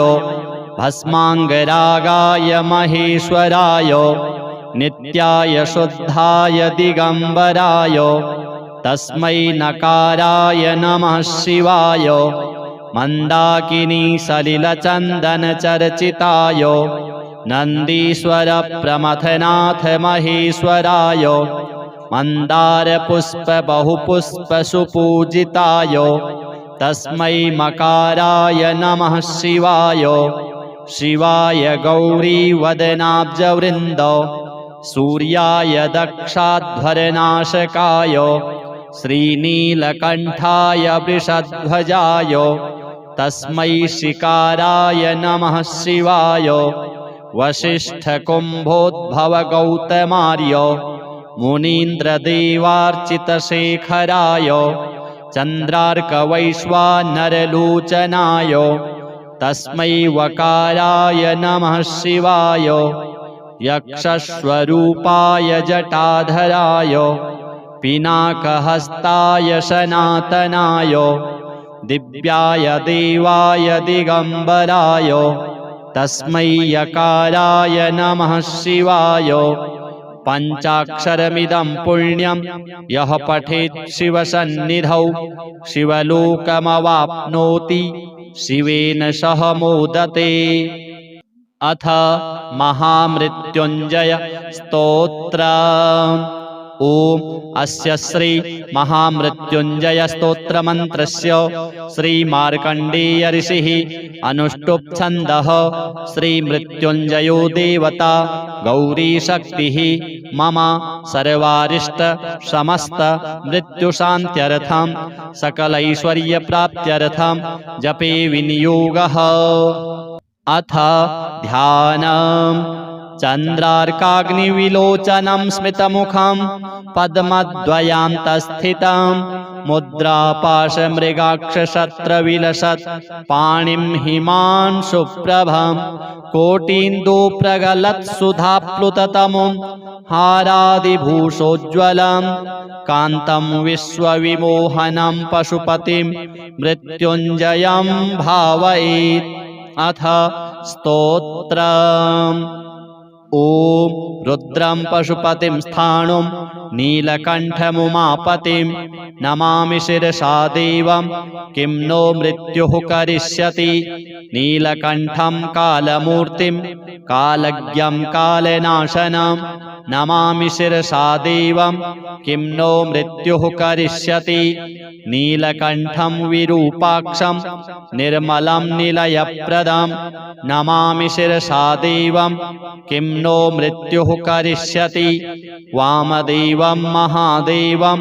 भस्माङ्गरागाय महेश्वराय नित्याय शुद्धाय दिगम्बराय तस्मै नकाराय नमः शिवाय मन्दाकिनी सलिलचन्दनचर्चिताय नन्दीश्वर प्रमथनाथ महेश्वराय मन्दारपुष्प बहुपुष्प सुपूजिताय तस्मै मकाराय नमः शिवाय शिवाय गौरीवदनाब्जवृन्द सूर्याय दक्षाध्वरनाशकाय श्रीनीलकण्ठाय वृषध्वजाय तस्मै शिकाराय नमः शिवाय वसिष्ठकुम्भोद्भवगौतमार्य मुनीन्द्रदेवार्चितशेखराय चन्द्रार्कवैश्वानरलोचनाय तस्मै वकाराय नमः शिवाय यक्षस्वरूपाय जटाधराय पिनाकहस्ताय सनातनाय दिव्याय देवाय दिगंबराय तस्मै यकाराय नमः शिवाय। पंचाक्षरमिदं पुण्यं यः पठेत् शिवसन्निधौ शिवलोकमवाप्नोति शिवेन सह मोदते। अथ महामृत्युंजय स्तोत्रम्। ओम अस्य श्री महामृत्युंजय स्तोत्र मंत्रस्य श्री मार्कंडेय ऋषिः अनुष्टुप् छन्दः श्री मृत्युंजयो देवता गौरी शक्तिः मम सर्वारिष्ट समस्त मृत्युशान्त्यर्थं सकलैश्वर्यप्राप्त्यर्थं जपे विनियोगः। अथ ध्यानम्। चन्द्रार्काग्निविलोचनं स्मितमुखं पद्मद्वयान्तस्थितं मुद्रापाशमृगाक्षशस्त्रविलसत् पाणिं हिमांशुप्रभं कोटीन्दुप्रगलत्सुधाप्लुततमुं हारादिभूषोज्ज्वलं कान्तं विश्वविमोहनं पशुपतिं मृत्युञ्जयं भावयेत्। अथ स्तोत्रम्। ओम रुद्रं पशुपतिं स्थाणुं नीलकण्ठमुमापतिं नमामि शिरसा देवं किं नो मृत्युः करिष्यति। नीलकण्ठं कालमूर्तिं कालज्ञं कालनाशनं नमामि शिरसा देवं किं नो मृत्युः करिष्यति। नीलकण्ठं विरूपाक्षं निर्मलं निलयप्रदं नमामि शिरसा देवं किं नो मृत्युः करिष्यति। वामदेवं महादेवं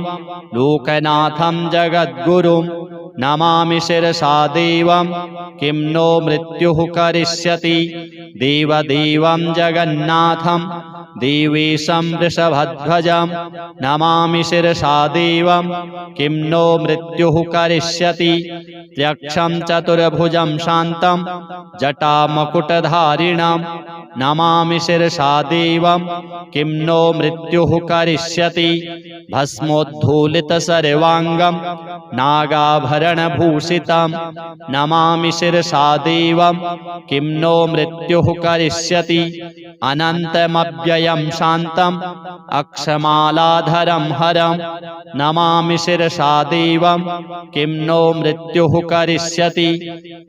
लोकनाथं जगद्गुरुं नमामि शिरसा देवं किं नो मृत्युः करिष्यति। देवदेवं जगन्नाथं देवेशं वृषभध्वजं नमामि शिरसा देवं किं नो मृत्युः करिष्यति। त्यक्षं चतुर्भुजं शान्तं जटामकुटधारिणं नमामि शिरसा देवं किं नो मृत्युः करिष्यति। भस्मोद्धूलितसर्वाङ्गं नागाभरणभूषितं नमामि शिरसा देवं किं नो मृत्युः करिष्यति। अनन्तमव्ययं शान्तं अक्षमालाधरं हरं नमामि शिरसा देवं किं नो मृत्युः करिष्यति।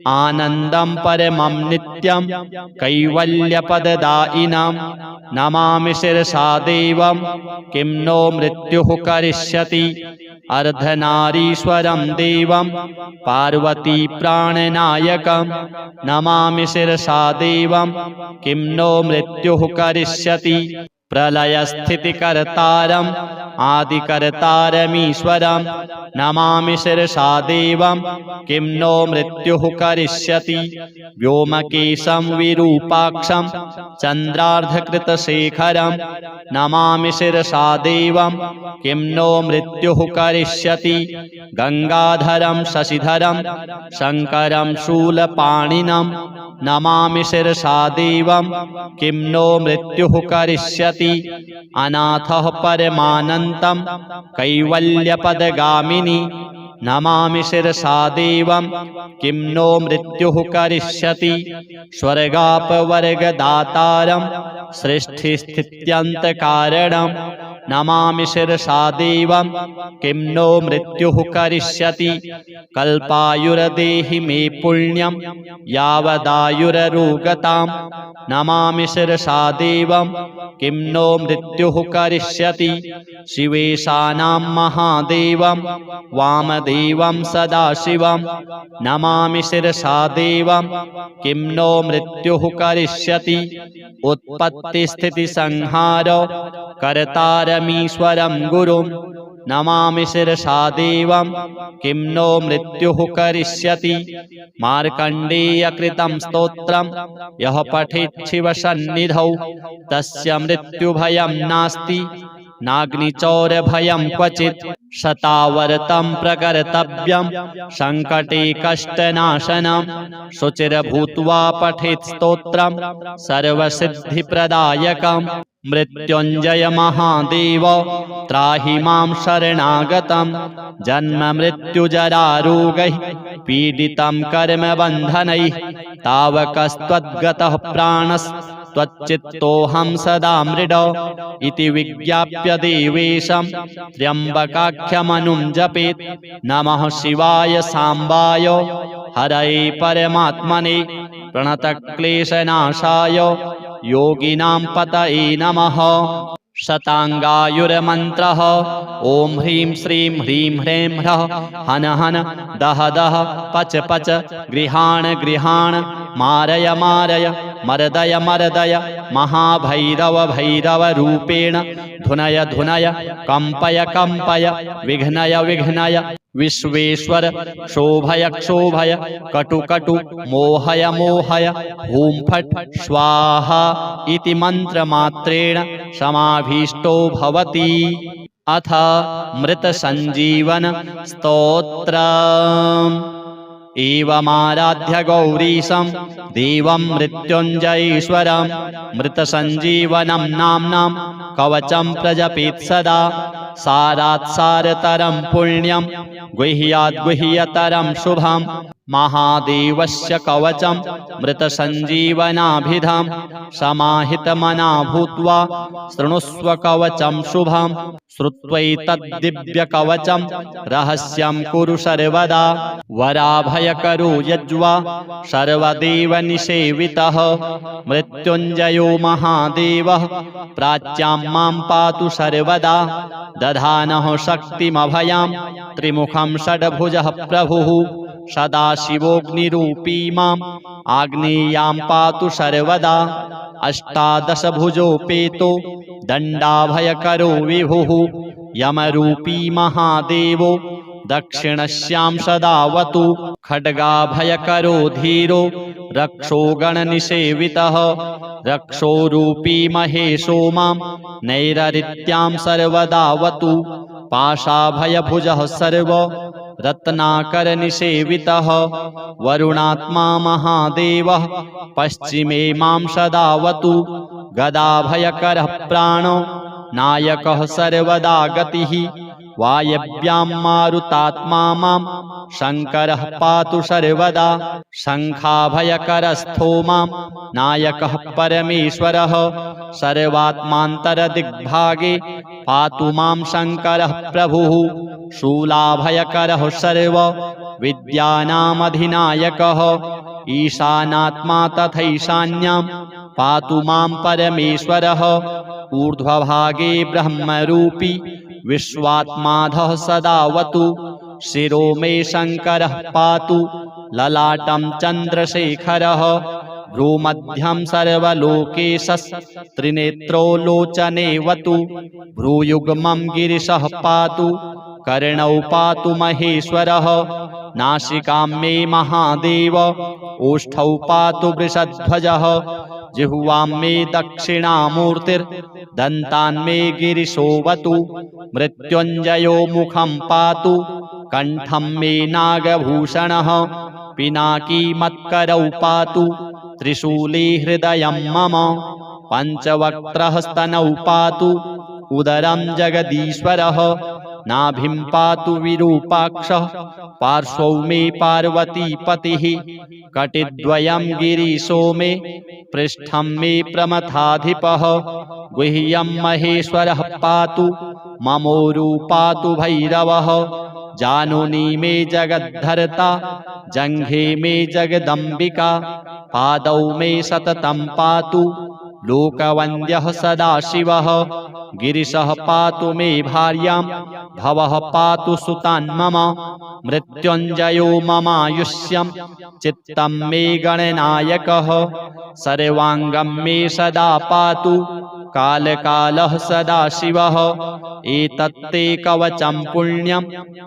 आनन्दं परमं नित्यं कैवल्यपददायिनं नमामि शिरसा देवं किं नो मृत्युः करिष्यति। अर्धनारीश्वरं देवं पार्वती प्राणनायकं नमामि शिरसा देवं किं नो मृत्युः करिष्यति। प्रलयस्थितिकर्तारम् आदिकर्तारमीश्वरं नमामि शिरसा देवं किं नो मृत्युः करिष्यति। व्योमकेशं विरूपाक्षं चन्द्रार्धकृतशेखरं नमामि शिरसा देवं किं नो मृत्युः करिष्यति। गंगाधरं शशिधरं शङ्करं शूलपाणिनं नमामि शिरसा देवं किं नो मृत्युः करिष्यति। अनाथः परमानन्तं कैवल्यपदगामिनी नमामि शिरसा देवं किं नो मृत्युः करिष्यति। स्वर्गापवर्गदातारं सृष्टिस्थित्यन्तकारणं नमामि शिरसा देवं किं नो मृत्युः करिष्यति। कल्पायुर्देहि मे पुण्यं यावदायुररोगतां नमामि शिरसा देवं किं नो मृत्युः करिष्यति। शिवेशानां महादेवं वामदेवं सदाशिवं नमामि शिरसा देवं किं नो मृत्युः करिष्यति। उत्पत्तिस्थितिसंहार कर्तारमीश्वरं गुरुं नमामि शिरसा देवं किं नो मृत्युः करिष्यति। मार्कण्डेयकृतं स्तोत्रं यः पठेत् शिवसन्निधौ तस्य मृत्युभयं नास्ति नाग्निचौरभयं क्वचित्। शतावर्तं प्रकर्तव्यं संकटे कष्टनाशनं शुचिर्भूत्वा पठेत् स्तोत्रं सर्वसिद्धिप्रदायकम्। मृत्युंजय महादेव त्राहि मां शरणागतं जन्म मृत्युजरारोगैः पीडितं कर्मबन्धनैः तावकस्त्वद्गतः प्राणस्त्वच्चित्तोऽहं सदा मृड इति विज्ञाप्य देवेशं त्र्यम्बकाख्यमनुं जपेत्। नमः शिवाय साम्बाय हरये परमात्मने प्रणतक्लेशनाशाय योगिनां पतये नमः। शताङ्गायुर्मन्त्रः ॐ ह्रीं श्रीं ह्रीं ह्रीं ह्रः हन हन दह दह पच पच गृहाण गृहाण मारय मारय मर्दय मर्दय महाभैरव भैरव रूपेण धुनय धुनय कम्पय कम्पय विघ्नय विघ्नय विश्वेश्वर क्षोभय क्षोभय कटु कटु मोहय मोहय हूं फट् स्वाहा इति मन्त्रमात्रेण समाभीष्टो भवति। अथ मृतसञ्जीवन स्तोत्रम्। एवमाराध्य गौरीशं देवं मृत्युञ्जयेश्वरं मृतसञ्जीवनं नाम्नां कवचं प्रजपेत् सदा। सारात् सारतरं पुण्यं गुह्यात् गुह्यतरं शुभं महादेवस्य कवचं मृतसञ्जीवनाभिधं समाहितमना भूत्वा शृणुष्व कवचं शुभं। श्रुत्वैतद्दिव्यकवचं रहस्यं कुरु सर्वदा वराभयकरो यज्वा सर्वदेवनिसेवितः मृत्युञ्जयो महादेवः प्राच्यां मां पातु सर्वदा। दधानः शक्तिमभयां त्रिमुखं षड्भुजः प्रभुः सदाशिवोऽग्निरूपी माम् आग्नेयां पातु सर्वदा। अष्टादशभुजोपेतो दण्डाभयकरो विभुः यमरूपी महादेवो दक्षिणस्यां सदावतु। खड्गाभयकरो धीरो रक्षो गणनिसेवितः रक्षोरूपी महेशो मां नैररित्यां सर्वदावतु। पाशाभयभुजः सर्व रत्नाकरनिसेवितः वरुणात्मा महादेवः पश्चिमे मां सदावतु। गदाभयकरः प्राणो नायकः सर्वदा गतिः वायव्यां मारुतात्मा मां शङ्करः पातु सर्वदा। शङ्खाभयकरस्थो मां नायकः परमेश्वरः सर्वात्मान्तरदिग्भागे पातु मां शङ्करः प्रभुः। शूलाभयकरः सर्व विद्यानामधिनायकः ईशानात्मा तथैशान्यां पातु मां परमेश्वरः। ऊर्ध्वभागे ब्रह्मरूपी विश्वात्माधः सदावतु। शिरो मे शङ्करः पातु ललाटं चन्द्रशेखरः। भ्रूमध्यं सर्वलोकेशस्त्रिनेत्रो लोचनेवतु। भ्रूयुग्मं गिरिशः पातु कर्णौ पातु महेश्वरः। नासिकां मे महादेव ओष्ठौ पातु वृषध्वजः। जिह्वां मे दक्षिणामूर्तिर्दन्तान् मे गिरिशोऽवतु। मृत्युञ्जयो मुखं पातु कण्ठं मे नागभूषणः। पिनाकी मत्करौ पातु त्रिशूली हृदयं मम। पञ्चवक्त्रः स्तनौ पातु उदरं जगदीश्वरः। नाभिं पातु विरूपाक्षः पार्श्वौ मे पार्वतीपतिः। कटिद्वयं गिरीशो मे पृष्ठं मे प्रमथाधिपः। गुह्यं महेश्वरः पातु ममोरु पातु भैरवः। जानुनी मे जगद्धर्ता जङ्घे मे जगदम्बिका। पादौ मे सततं पातु लोकवन्द्यः सदाशिवः। गिरिशः पातु मे भार्यां भवः पातु सुतान् मम। मृत्युञ्जयो ममायुष्यं चित्तं मे गणनायकः। सर्वाङ्गं मे सदा पातु कालकालः सदाशिवः। एतत्ते कवचं पुण्यं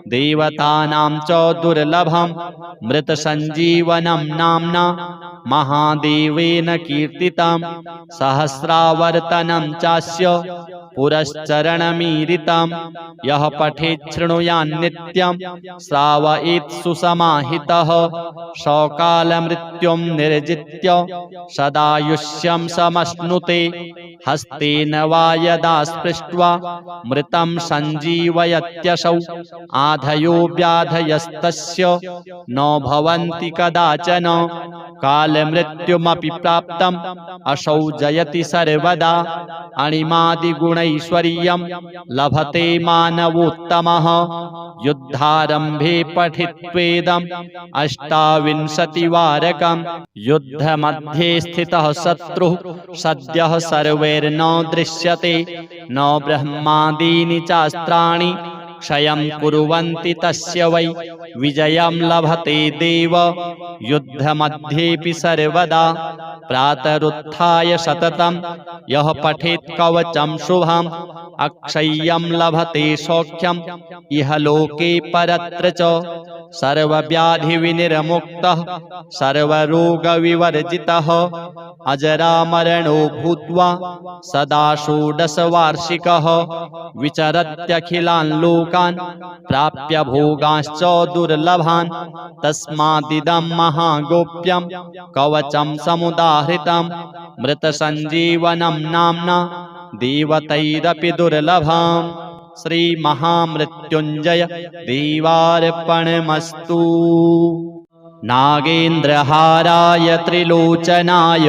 देवतानां च दुर्लभं। मृतसञ्जीवनं नाम्ना महादेवेन कीर्तितं। सहस्रावर्तनं चास्य पुरश्चरणमीरितं। यः पठेत् शृणुयान्नित्यं श्रावयेत् सुसमाहितः। सकालमृत्युं निर्जित्य सदायुष्यं समश्नुते। हस्त हस्तेन वा यदा स्पृष्ट्वा मृतं सञ्जीवयत्यसौ आधयो व्याधयस्तस्य न भवन्ति कदाचन कालमृत्युमपि प्राप्तम् असौ जयति सर्वदा अणिमादिगुणैश्वर्यं लभते मानवोत्तमः युद्धारम्भे पठित्वेदम् अष्टाविंशतिवारकम् युद्धमध्ये स्थितः शत्रुः सद्यः सर्वैर्न दृश्यते न ब्रह्मादीनि चास्त्राणि क्षयं कुर्वन्ति तस्य वै विजयं लभते देव युद्धमध्येऽपि सर्वदा प्रातरुत्थाय सततं यः पठेत् कवचं शुभम् अक्षय्यं लभते सौख्यम् इह लोके परत्र च सर्वव्याधिविनिर्मुक्तः सर्वरोगविवर्जितः अजरामरणो भूत्वा सदा षोडशवार्षिकः विचरत्यखिलान् लोकान् प्राप्य भोगांश्च दुर्लभान् तस्मादिदं महागोप्यं कवचं समुदाहृतं मृतसञ्जीवनं नाम्ना देवतैरपि दुर्लभम् श्री महामृत्युंजय देवार्पणमस्तु। नागेन्द्रहाराय त्रिलोचनाय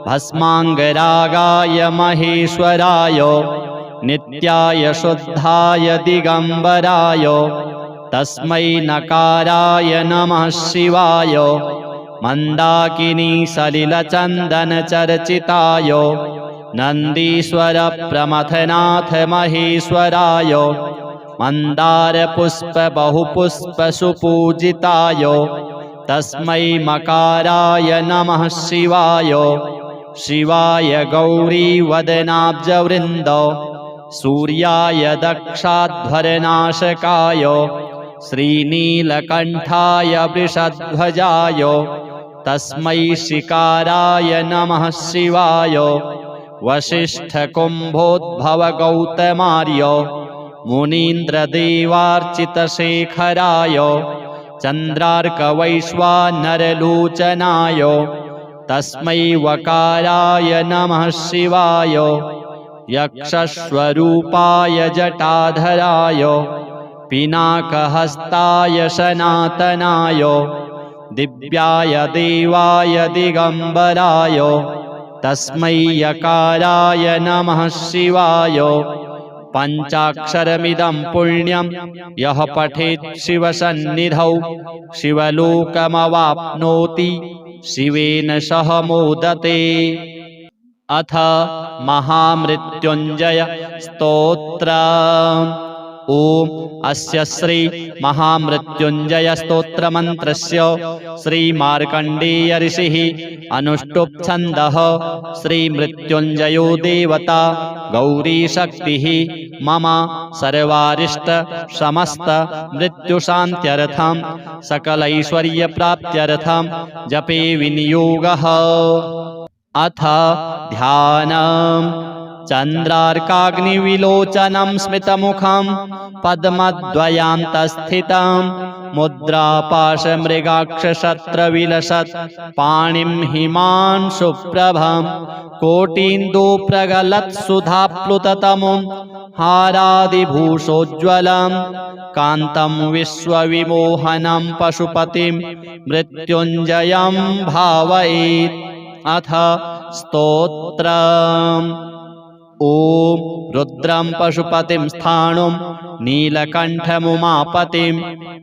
भस्मांगरागाय महेश्वराय नित्याय शुद्धाय दिगंबराय तस्मै नकाराय नमः शिवाय मंदाकिनी सलिलचंदन चर्चिताय नंदीश्वर प्रमथनाथ महेश्वराय मंदार पुष्प बहुपुष्प सुपूजिताय तस्मै मकाराय नमः शिवाय शिवाय गौरी वदनाब्जवृन्द सूर्याय दक्षाध्वरनाशकाय श्रीनीलकण्ठाय वृषध्वजाय तस्मै शिकाराय नमः शिवाय वसिष्ठकुम्भोद्भवगौतमार्य मुनीन्द्रदेवार्चितशेखराय चन्द्रार्कवैश्वानरलोचनाय तस्मै वकाराय नमः शिवाय यक्षस्वरूपाय जटाधराय पिनाकहस्ताय सनातनाय दिव्याय देवाय दिगंबराय तस्मै यकाराय नमः शिवाय पंचाक्षरमिदं पुण्यं यः पठेत् शिवसन्निधौ शिवलोकमवाप्नोति शिवेन सह मोदते। अथ महामृत्युंजय स्तोत्रम्। ओम अस्य श्री महामृत्युंजय स्तोत्र मंत्रस्य श्री मार्कंडेय ऋषिः अनुष्टुप् छन्दः श्री मृत्युंजयो देवता गौरी शक्तिः मम सर्वारिष्ट समस्त मृत्युशान्त्यर्थं सकलैश्वर्य प्राप्त्यर्थं जपे विनियोगः। अथ ध्यानम्। चन्द्रार्काग्निविलोचनं स्मितमुखं पद्मद्वयान्तस्थितं मुद्रापाशमृगाक्षशत्रविलसत् पाणिं हिमांशुप्रभं कोटीन्दुप्रगलत्सुधाप्लुततमुं हारादिभूषोज्ज्वलं कान्तं विश्वविमोहनं पशुपतिं मृत्युञ्जयं भावयेत्। अथ स्तोत्रम्। ओम रुद्रं पशुपतिं स्थाणुं नीलकण्ठमुमापतिं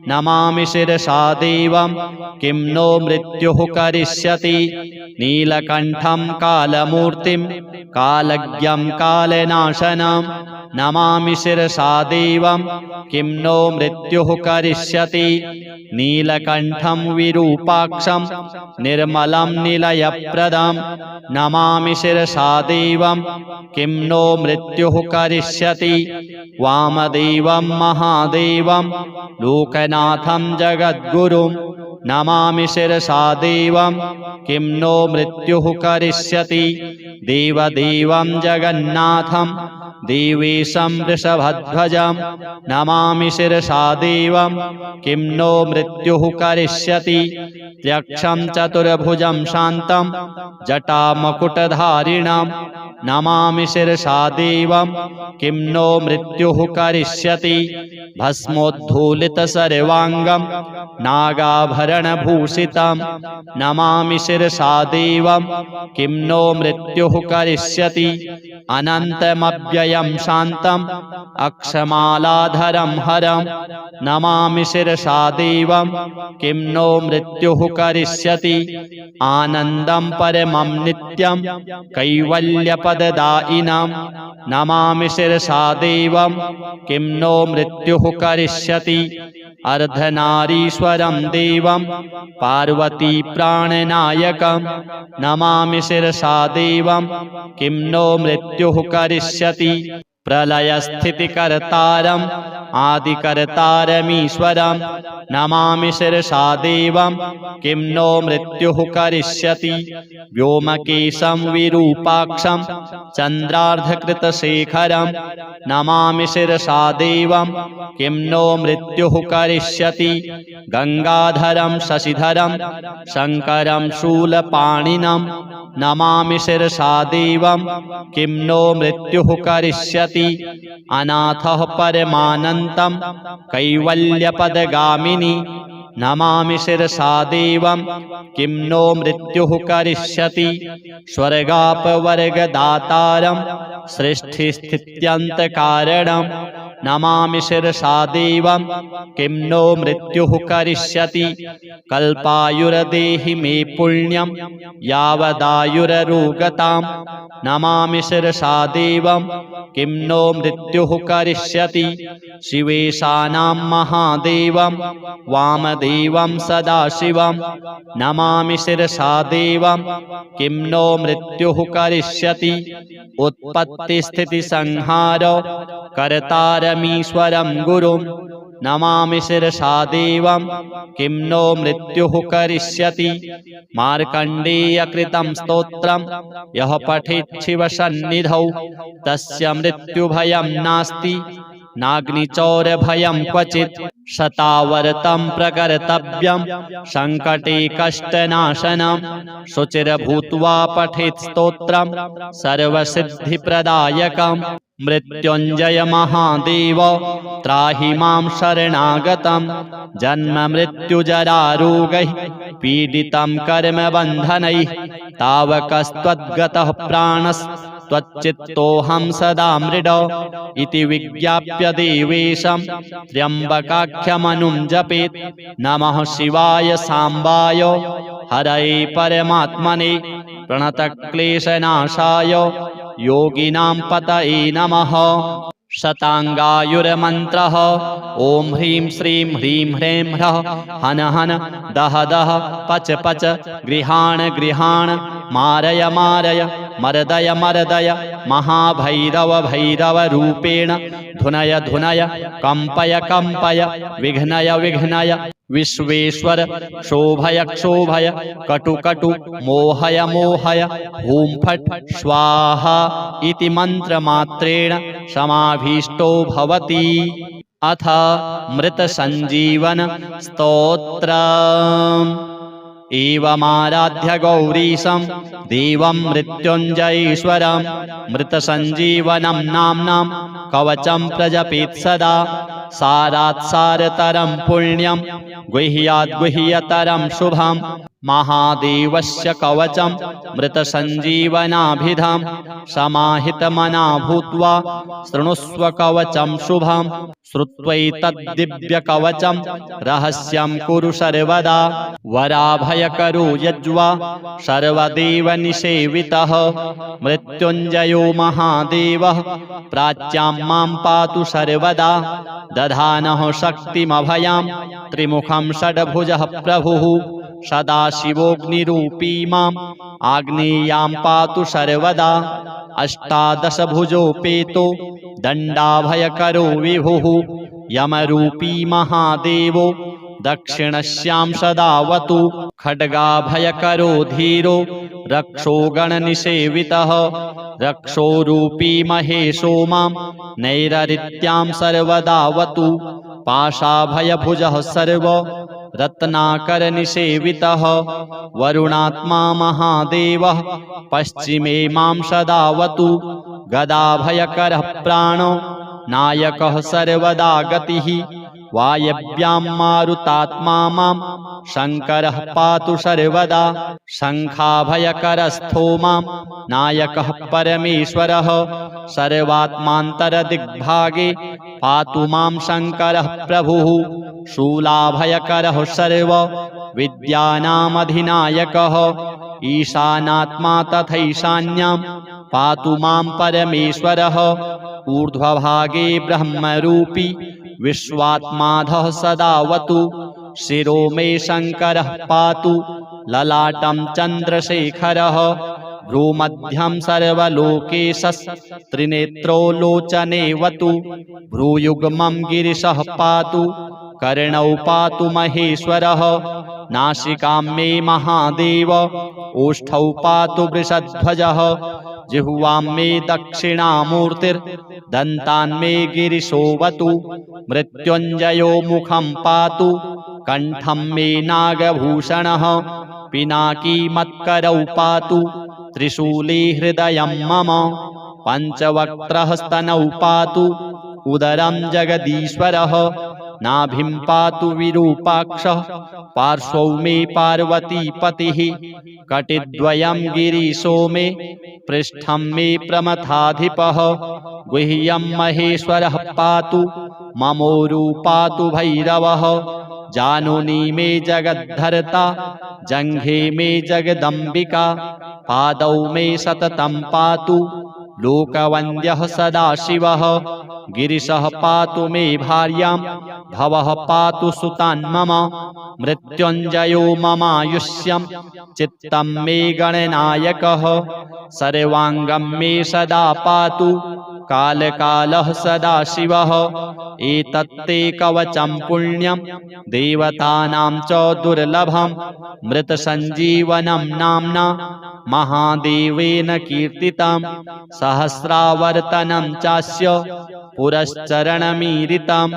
नमामि शिरसा देवं किं नो मृत्युः करिष्यति नीलकण्ठं कालमूर्तिं कालज्ञं कालनाशनं नमामि शिरसा देवं किं नो मृत्युः करिष्यति नीलकण्ठं विरूपाक्षं निर्मलं निलयप्रदं नमामि शिरसा देवं किं नो मृत्युः करिष्यति वामदेवं महादेवं लोकनाथं जगद्गुरुं नमामि शिरसा देवं किं नो मृत्युः करिष्यति देवदेवं जगन्नाथं देवेशं वृषभध्वजं नमामि शिरसा देवं किं नो मृत्युः करिष्यति त्यक्षं चतुर्भुजं शान्तं जटामकुटधारिणं नमामि शिरसा देवं किं नो मृत्युः करिष्यति भस्मोद्धूलितसर्वाङ्गं नागाभरणभूषितं नमामि शिरसा देवं किं नो मृत्युः करिष्यति अनन्तमव्ययं शान्तम् अक्षमालाधरं हरं नमामि शिरसा देवं किं नो मृत्युः करिष्यति आनन्दं परमं नित्यं कैवल्यपददायिनं नमामि शिरसा देवं किं नो मृत्युः करिष्यति अर्धनारीश्वरं देवं पार्वती प्राणनायकं नमामि शिरसा देवं किं नो मृत्युः करिष्यति प्रलयस्थितिकर्तारम् आदिकर्तारमीश्वरं नमामि शिरसा देवं किं नो मृत्युः करिष्यति व्योमकेशं विरूपाक्षं चन्द्रार्धकृतशेखरं नमामि शिरसा देवं किं नो मृत्युः करिष्यति गंगाधरं शशिधरं शङ्करं शूलपाणिनं नमामि शिरसा देवं किं नो मृत्युः करिष्यति अनाथः परमानन्तं कैवल्यपदगामिनी नमामि शिरसा देवं किं नो मृत्युः करिष्यति स्वर्गापवर्गदातारं सृष्टिस्थित्यन्तकारणं नमामि शिरसा देवं किं नो मृत्युः करिष्यति कल्पायुर्देहि मे पुण्यं यावदायुररुगतां नमामि शिरसा देवं किं नो मृत्युः करिष्यति शिवेशानां महादेवं वामदेवं सदाशिवं नमामि शिरसा देवं किं नो मृत्युः करिष्यति उत्पत्तिस्थितिसंहारो कर्तारमीश्वरं गुरुं नमामि शिरसा देवं किं नो मृत्युः करिष्यति मार्कण्डेयकृतं स्तोत्रं यः पठेत् शिवसन्निधौ तस्य मृत्युभयं नास्ति नाग्निचौरभयं क्वचित् शतावर्तं प्रकर्तव्यं सङ्कटे कष्टनाशनं शुचिर्भूत्वा पठेत् स्तोत्रं सर्वसिद्धिप्रदायकं मृत्युञ्जय महादेव त्राहि मां शरणागतं जन्म मृत्युजरारोगैः पीडितं कर्मबन्धनैः तावकस्त्वद्गतः प्राणस्त्वच्चित्तोऽहं सदा मृड इति विज्ञाप्य देवेशं त्र्यम्बकाख्यमनुं जपेत् नमः शिवाय साम्बाय हरये परमात्मने प्रणतक्लेशनाशाय योगिनां पतये नमः शताङ्गायुर्मन्त्रः ॐ ह्रीं श्रीं ह्रीं ह्रीं ह्रः हन हन दह दह पच पच गृहाण गृहाण मारय मारय मर्दय मर्दय महाभैरव भैरव रूपेण धुनय धुनय कंपय कंपय विघ्नय विघ्नय विश्वेश्वर क्षोभय क्षोभय कटु कटु मोहय मोहय हूं फट् स्वाहा इति मन्त्रमात्रेण समाभीष्टो भवति। अथ मृतसञ्जीवन स्तोत्रम्। एवमाराध्य गौरीशं देवं मृत्युञ्जयेश्वरं मृतसञ्जीवनं नाम्नां कवचं प्रजपेत् सदा सारात् सारतरं पुण्यं गुह्यात् गुह्यतरं शुभं महादेवस्य कवचं मृतसञ्जीवनाभिधां समाहितमना भूत्वा शृणुष्व कवचं शुभं श्रुत्वैतद्दिव्यकवचं रहस्यं कुरु सर्वदा वराभयकरो यज्वा सर्वदेवनिसेवितः मृत्युञ्जयो महादेवः प्राच्यां मां पातु सर्वदा दधानः शक्तिमभयां त्रिमुखं षड्भुजः प्रभुः सदाशिवोऽग्निरूपी माम् आग्नेयां पातु सर्वदा अष्टादशभुजोपेतो दण्डाभयकरो विभुः यमरूपी महादेवो दक्षिणस्यां सदावतु खड्गाभयकरो धीरो रक्षोगणनिषेवितः रक्षोरूपी महेशो मां नैररित्यां सर्वदावतु पाशाभयभुजः सर्व रत्नाकरनिषेवितः वरुणात्मा महादेवः पश्चिमे मां सदावतु गदाभयकरः प्राणो नायकः सर्वदा गतिः वायव्यां मारुतात्मा मां शङ्करः पातु सर्वदा शङ्खाभयकरस्थो मां नायकः परमेश्वरः सर्वात्मान्तरदिग्भागे पातु मां शङ्करः प्रभुः शूलाभयकरः सर्व विद्यानामधिनायकः ईशानात्मा तथैशान्यां पातु मां परमेश्वरः ऊर्ध्वभागे ब्रह्मरूपी विश्वात्माधः सदावतु शिरो मे शङ्करः पातु ललाटं चन्द्रशेखरः भ्रूमध्यं सर्वलोकेशस्त्रिनेत्रो लोचनेवतु भ्रूयुग्मं गिरिशः पातु कर्णौ पातु महेश्वरः नासिकां मे महादेव ओष्ठौ पातु वृषध्वजः जिह्वां मे दक्षिणामूर्तिर्दन्तान् मे गिरिशोऽवतु मृत्युञ्जयो मुखं पातु कण्ठं मे नागभूषणः पिनाकी मत्करौ पातु त्रिशूली हृदयं मम पञ्चवक्त्रः स्तनौ पातु उदरं जगदीश्वरः नाभिं पातु विरूपाक्षः पार्श्वौ मे पार्वतीपतिः कटिद्वयं गिरीशो मे पृष्ठं मे प्रमथाधिपः गुह्यं महेश्वरः पातु ममोरु पातु भैरवः जानुनी मे जगद्धर्ता जङ्घे मे जगदम्बिका पादौ मे सततं पातु लोकवन्द्यः सदाशिवः गिरिशः पातु मे भार्यां भवः पातु सुतान् मम मृत्युञ्जयो ममायुष्यं चित्तं मे गणनायकः सर्वाङ्गं मे सदा पातु कालकालः सदाशिवः एतत्ते कवचं पुण्यं देवतानां च दुर्लभं मृतसञ्जीवनं नाम्ना महादेवेन कीर्तितं सहस्रावर्तनं चास्य पुरश्चरणमीरितं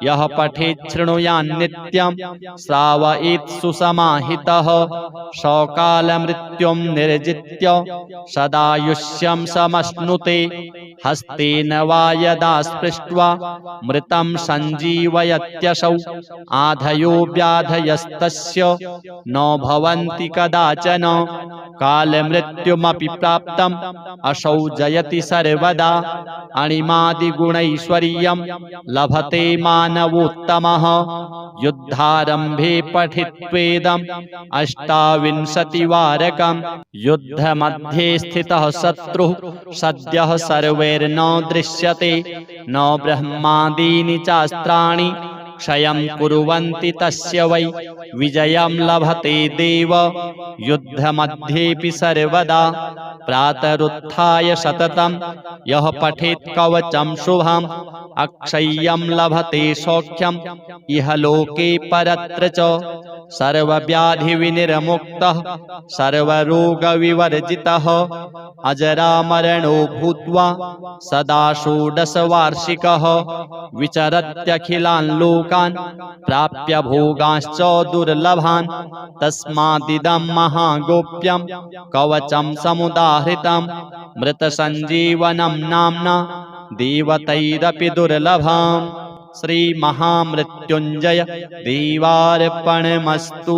यः पठेत् शृणुयान् नित्यं श्रावयेत् सुसमाहितः सकालमृत्युं निर्जित्य सदायुष्यं समश्नुते हस्तेन वा यदा स्पृष्ट्वा मृतं सञ्जीवयत्यसौ आधयो व्याधयस्तस्य न भवन्ति कदाचन कालमृत्युमपि प्राप्तम् असौ जयति सर्वदा अणिमादिगुणैश्वर्यं लभते मानवोत्तमः युद्धारम्भे पठित्वेदम् अष्टाविंशतिवारकं युद्धमध्ये स्थितः शत्रुः सद्यः सर्वैर्न दृश्यते न ब्रह्मादीनि चास्त्राणि क्षयं कुर्वन्ति तस्य वै विजयं लभते देव युद्धमध्येऽपि सर्वदा प्रातरुत्थाय सततं यः पठेत् कवचं शुभम् अक्षय्यं लभते सौख्यम् इह लोके परत्र च सर्वव्याधिविनिर्मुक्तः सर्वरोगविवर्जितः अजरामरणो भूत्वा सदा षोडशवार्षिकः विचरत्यखिलान् लोकान् प्राप्य भोगांश्च दुर्लभान् तस्मादिदं महागोप्यं कवचं समुदाहृतं मृतसञ्जीवनं नाम्ना देवतैरपि दुर्लभम् श्रीमहामृत्युञ्जय देवार्पणमस्तु।